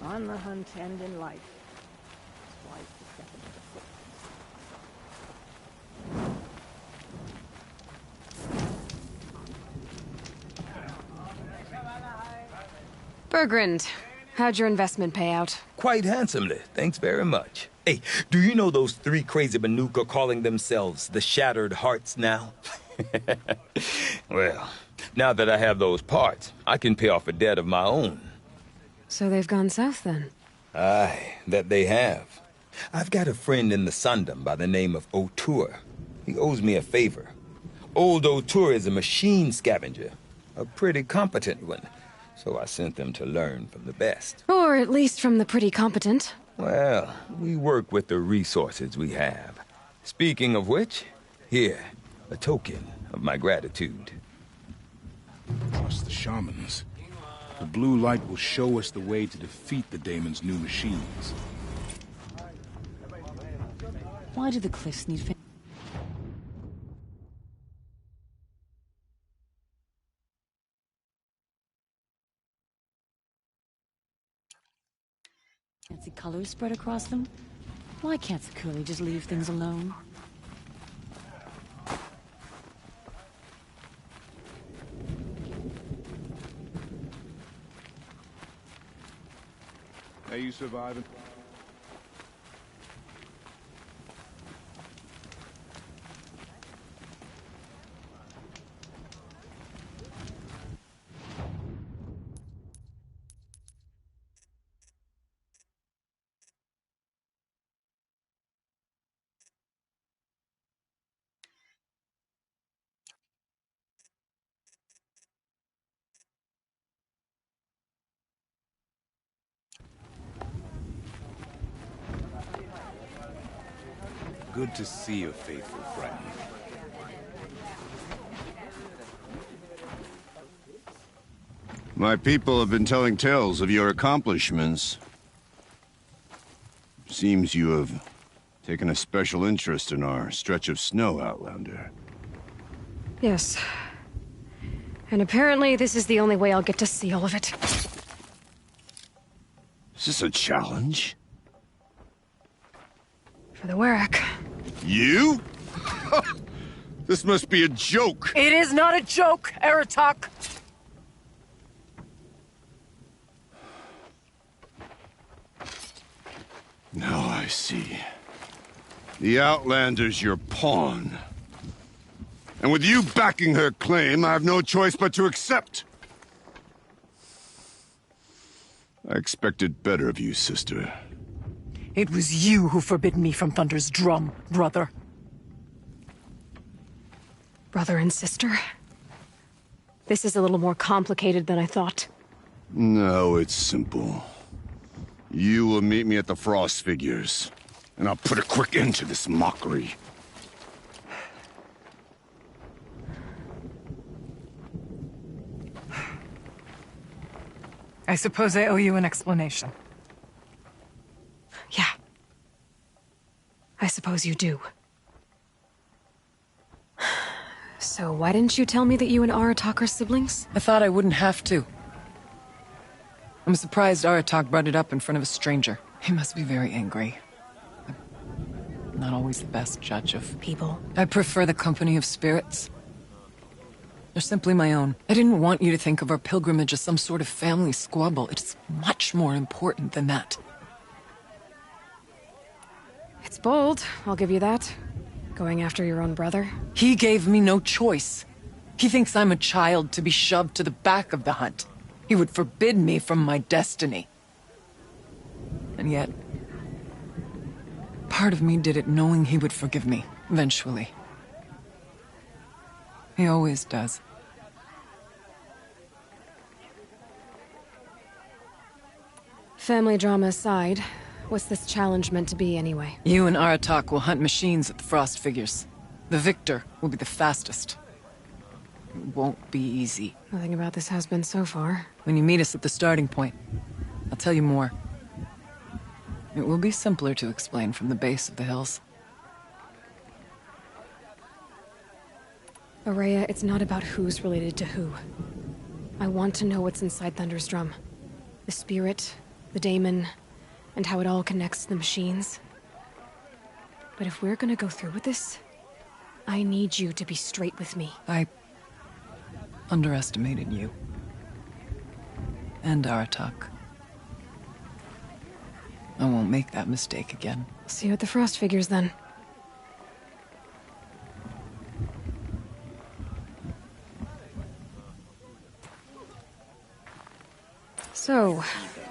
On the hunt and in life. It's wise to step into the
Bergrand, how'd your investment pay out?
Quite handsomely, thanks very much. Hey, do you know those three crazy Banuk are calling themselves the Shattered Hearts now? Well, now that I have those parts, I can pay off a debt of my own.
So they've gone south then?
Aye, that they have. I've got a friend in the Sundom by the name of O'Toole. He owes me a favor. Old O'Toole is a machine scavenger, a pretty competent one. So I sent them to learn from the best.
Or at least from the pretty competent.
Well, we work with the resources we have. Speaking of which, here, a token of my gratitude.
Trust the shamans. The blue light will show us the way to defeat the Daemon's new machines.
Why do the cliffs need fancy colors spread across them? Why can't Sakuli just leave things alone?
Are you surviving? Good to see a faithful friend.
My people have been telling tales of your accomplishments. Seems you have taken a special interest in our stretch of snow, Outlander.
Yes. And apparently this is the only way I'll get to see all of it.
Is this a challenge?
For the Warwick.
You? This must be a joke.
It is not a joke, Aratak.
Now I see. The Outlander's your pawn. And with you backing her claim, I have no choice but to accept. I expected better of you, sister.
It was you who forbid me from Thunder's drum, brother.
Brother and sister? This is a little more complicated than I thought.
No, it's simple. You will meet me at the Frost Figures, and I'll put a quick end to this mockery.
I suppose I owe you an explanation.
Yeah. I suppose you do. So why didn't you tell me that you and Aratak are siblings?
I thought I wouldn't have to. I'm surprised Aratak brought it up in front of a stranger. He must be very angry. I'm not always the best judge of
people.
I prefer the company of spirits. They're simply my own. I didn't want you to think of our pilgrimage as some sort of family squabble. It's much more important than that.
It's bold, I'll give you that. Going after your own brother.
He gave me no choice. He thinks I'm a child to be shoved to the back of the hunt. He would forbid me from my destiny. And yet, part of me did it knowing he would forgive me, eventually. He always does.
Family drama aside, what's this challenge meant to be anyway?
You and Aratak will hunt machines at the Frost Figures. The victor will be the fastest. It won't be easy.
Nothing about this has been so far.
When you meet us at the starting point, I'll tell you more. It will be simpler to explain from the base of the hills.
Ourea, it's not about who's related to who. I want to know what's inside Thunder's drum. The spirit, the daemon, and how it all connects to the machines. But if we're gonna go through with this, I need you to be straight with me.
I underestimated you. And Aratak. I won't make that mistake again.
See you at the Frost Figures, then. So,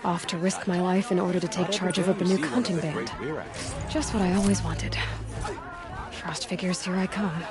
off to risk my life in order to take charge of a Banuk hunting band. Just what I always wanted. Frost Figures, here I come.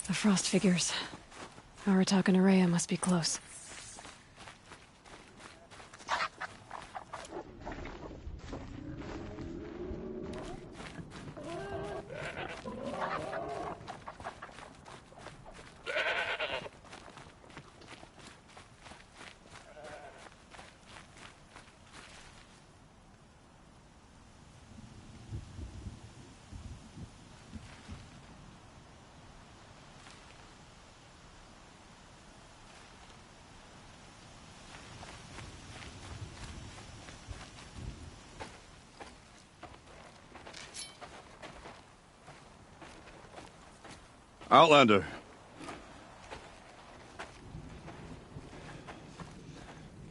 The Frost Figures. Aratak and Ourea must be close.
Outlander.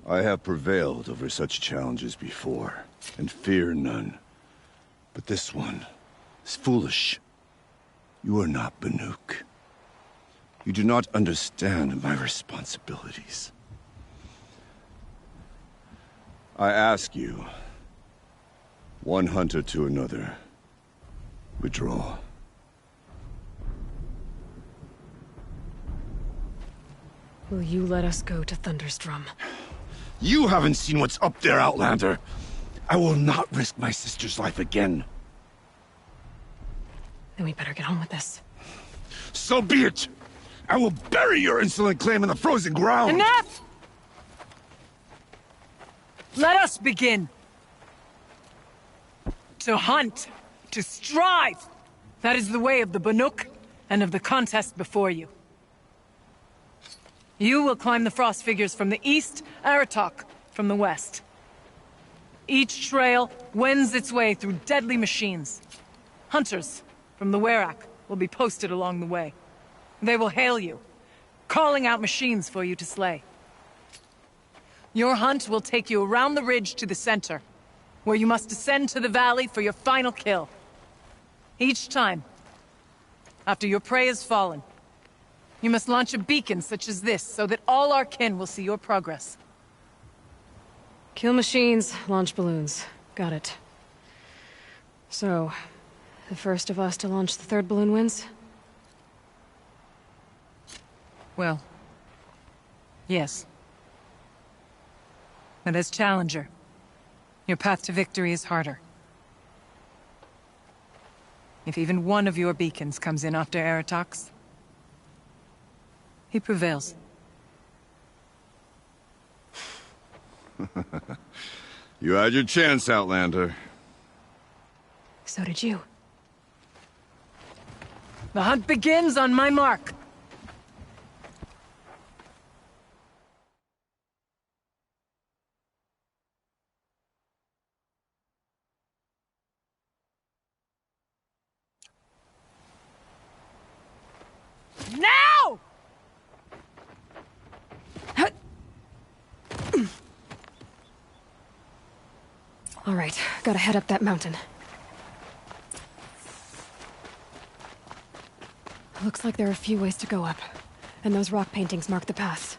I have prevailed over such challenges before, and fear none. But this one is foolish. You are not Banuk. You do not understand my responsibilities. I ask you, one hunter to another, withdraw.
Will you let us go to Thunderstrom?
You haven't seen what's up there, Outlander. I will not risk my sister's life again.
Then we better get on with this.
So be it! I will bury your insolent claim in the frozen ground!
Enough! Let us begin. To hunt. To strive. That is the way of the Banuk, and of the contest before you. You will climb the frost figures from the east, Aratok from the west. Each trail wends its way through deadly machines. Hunters from the Werak will be posted along the way. They will hail you, calling out machines for you to slay. Your hunt will take you around the ridge to the center, where you must descend to the valley for your final kill. Each time, after your prey has fallen, you must launch a beacon such as this, so that all our kin will see your progress.
Kill machines, launch balloons. Got it. So, the first of us to launch the third balloon wins?
Well, yes. But as Challenger, your path to victory is harder. If even one of your beacons comes in after Aratox, he prevails.
You had your chance, Outlander.
So did you.
The hunt begins on my mark. Now!
All right, gotta head up that mountain. Looks like there are a few ways to go up, and those rock paintings mark the paths.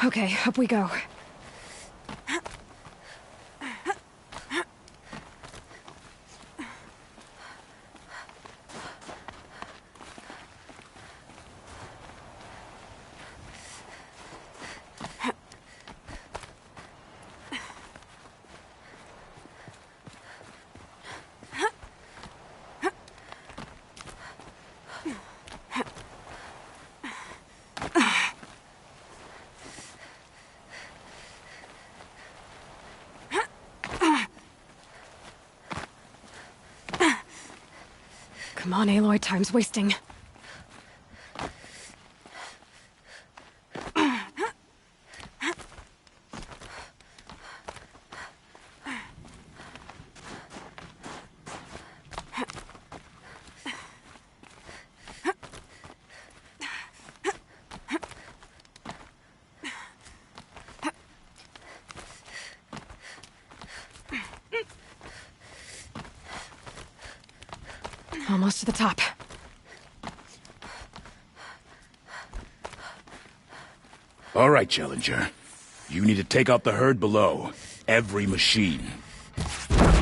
Okay, up we go. Come on, Aloy, time's wasting. Almost to the top.
All right, Challenger. You need to take out the herd below. Every machine.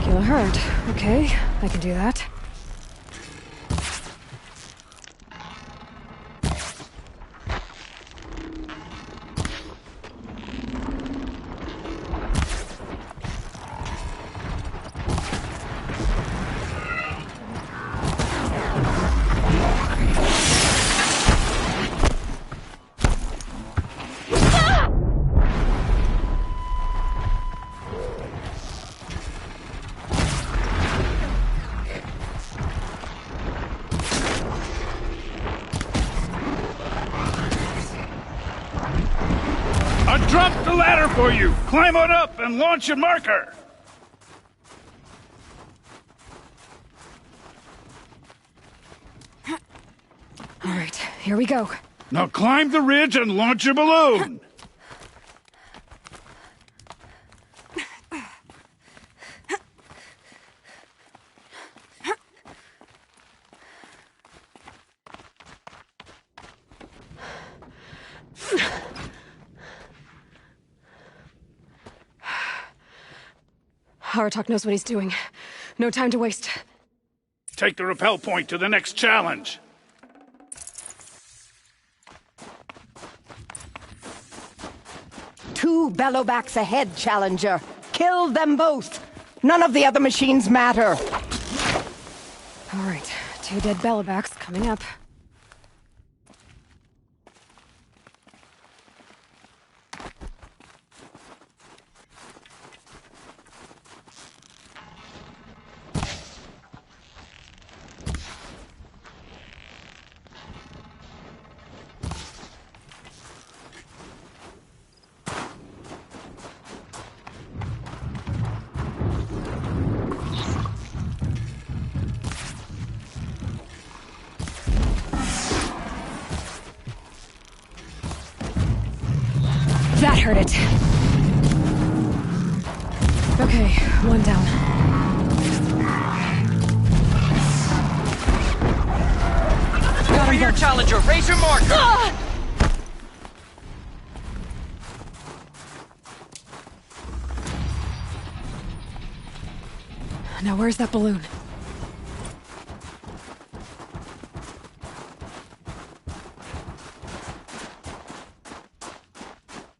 Kill a herd. Okay, I can do that.
for you. Climb on up and launch a marker.
All right, here we go.
Now climb the ridge and launch a balloon.
Aratak knows what he's doing. No time to waste.
Take the rappel point to the next challenge.
Two bellowbacks ahead, Challenger. Kill them both. None of the other machines matter.
All right, 2 dead bellowbacks coming up. That hurt it. Okay, 1 down.
Over here, Challenger! Raise your marker!
Now where's that balloon?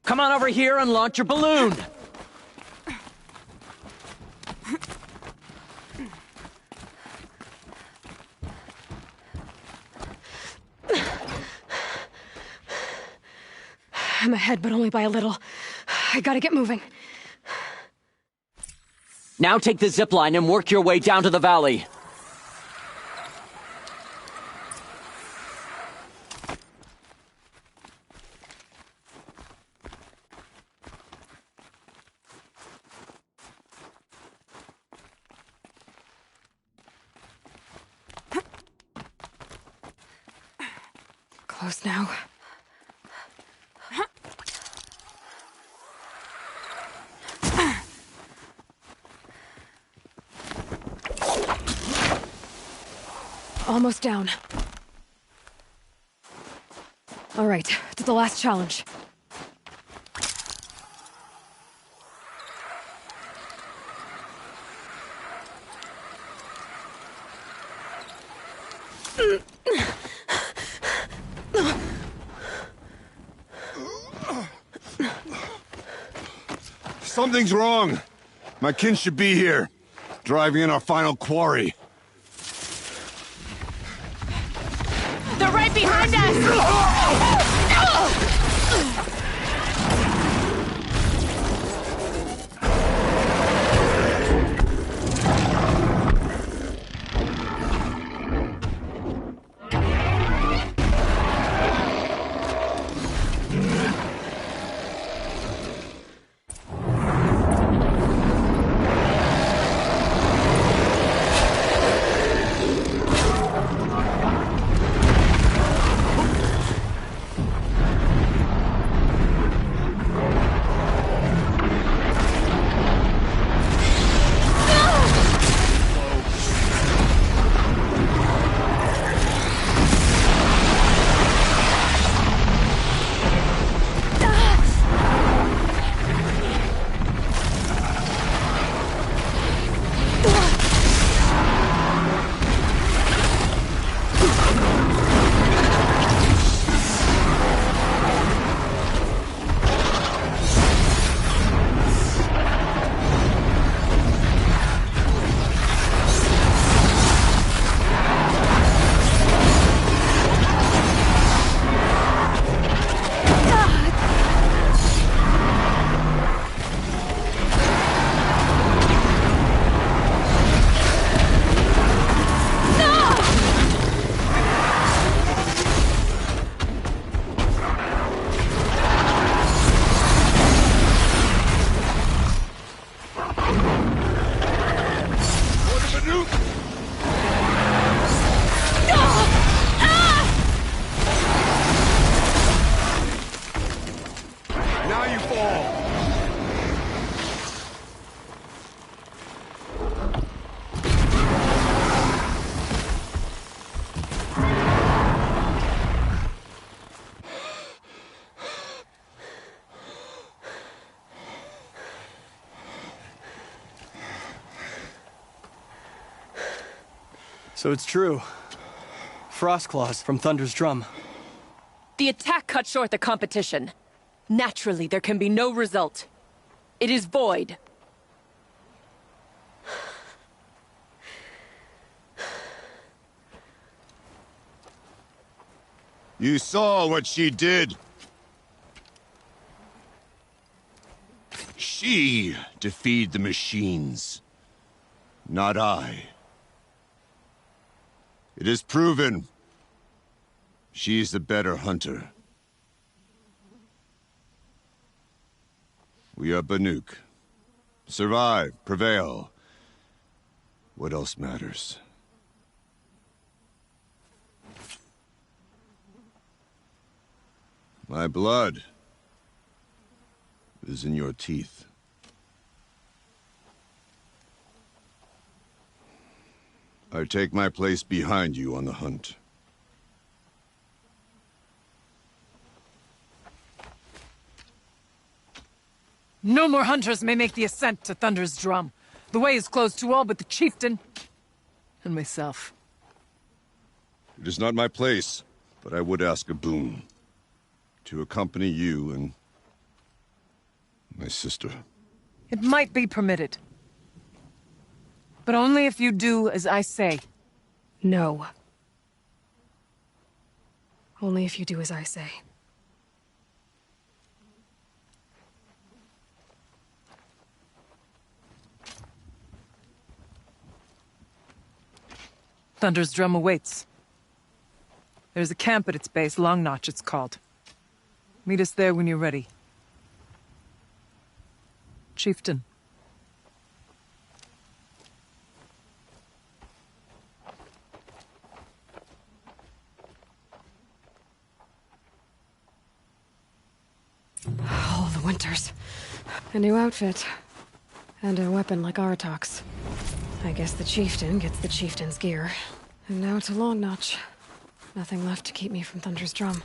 Come on over here and launch your balloon!
I'm ahead, but only by a little. I gotta get moving.
Now take the zipline and work your way down to the valley.
Close now. Almost down. All right, to the last challenge.
Something's wrong. My kin should be here, driving in our final quarry.
They're right behind us!
So it's true. Frostclaws from Thunder's drum.
The attack cut short the competition. Naturally, there can be no result. It is void.
You saw what she did. She defeated the machines, not I. It is proven. She's the better hunter. We are Banuk. Survive, prevail. What else matters? My blood is in your teeth. I take my place behind you on the hunt.
No more hunters may make the ascent to Thunder's drum. The way is closed to all but the chieftain and myself.
It is not my place, but I would ask a boon. To accompany you and my sister.
It might be permitted. But only if you do as I say.
No. Only if you do as I say.
Thunder's drum awaits. There's a camp at its base, Long Notch it's called. Meet us there when you're ready. Chieftain.
Oh, the Winters. A new outfit. And a weapon like Aratok's. I guess the chieftain gets the chieftain's gear. And now to Long Notch. Nothing left to keep me from Thunder's drum.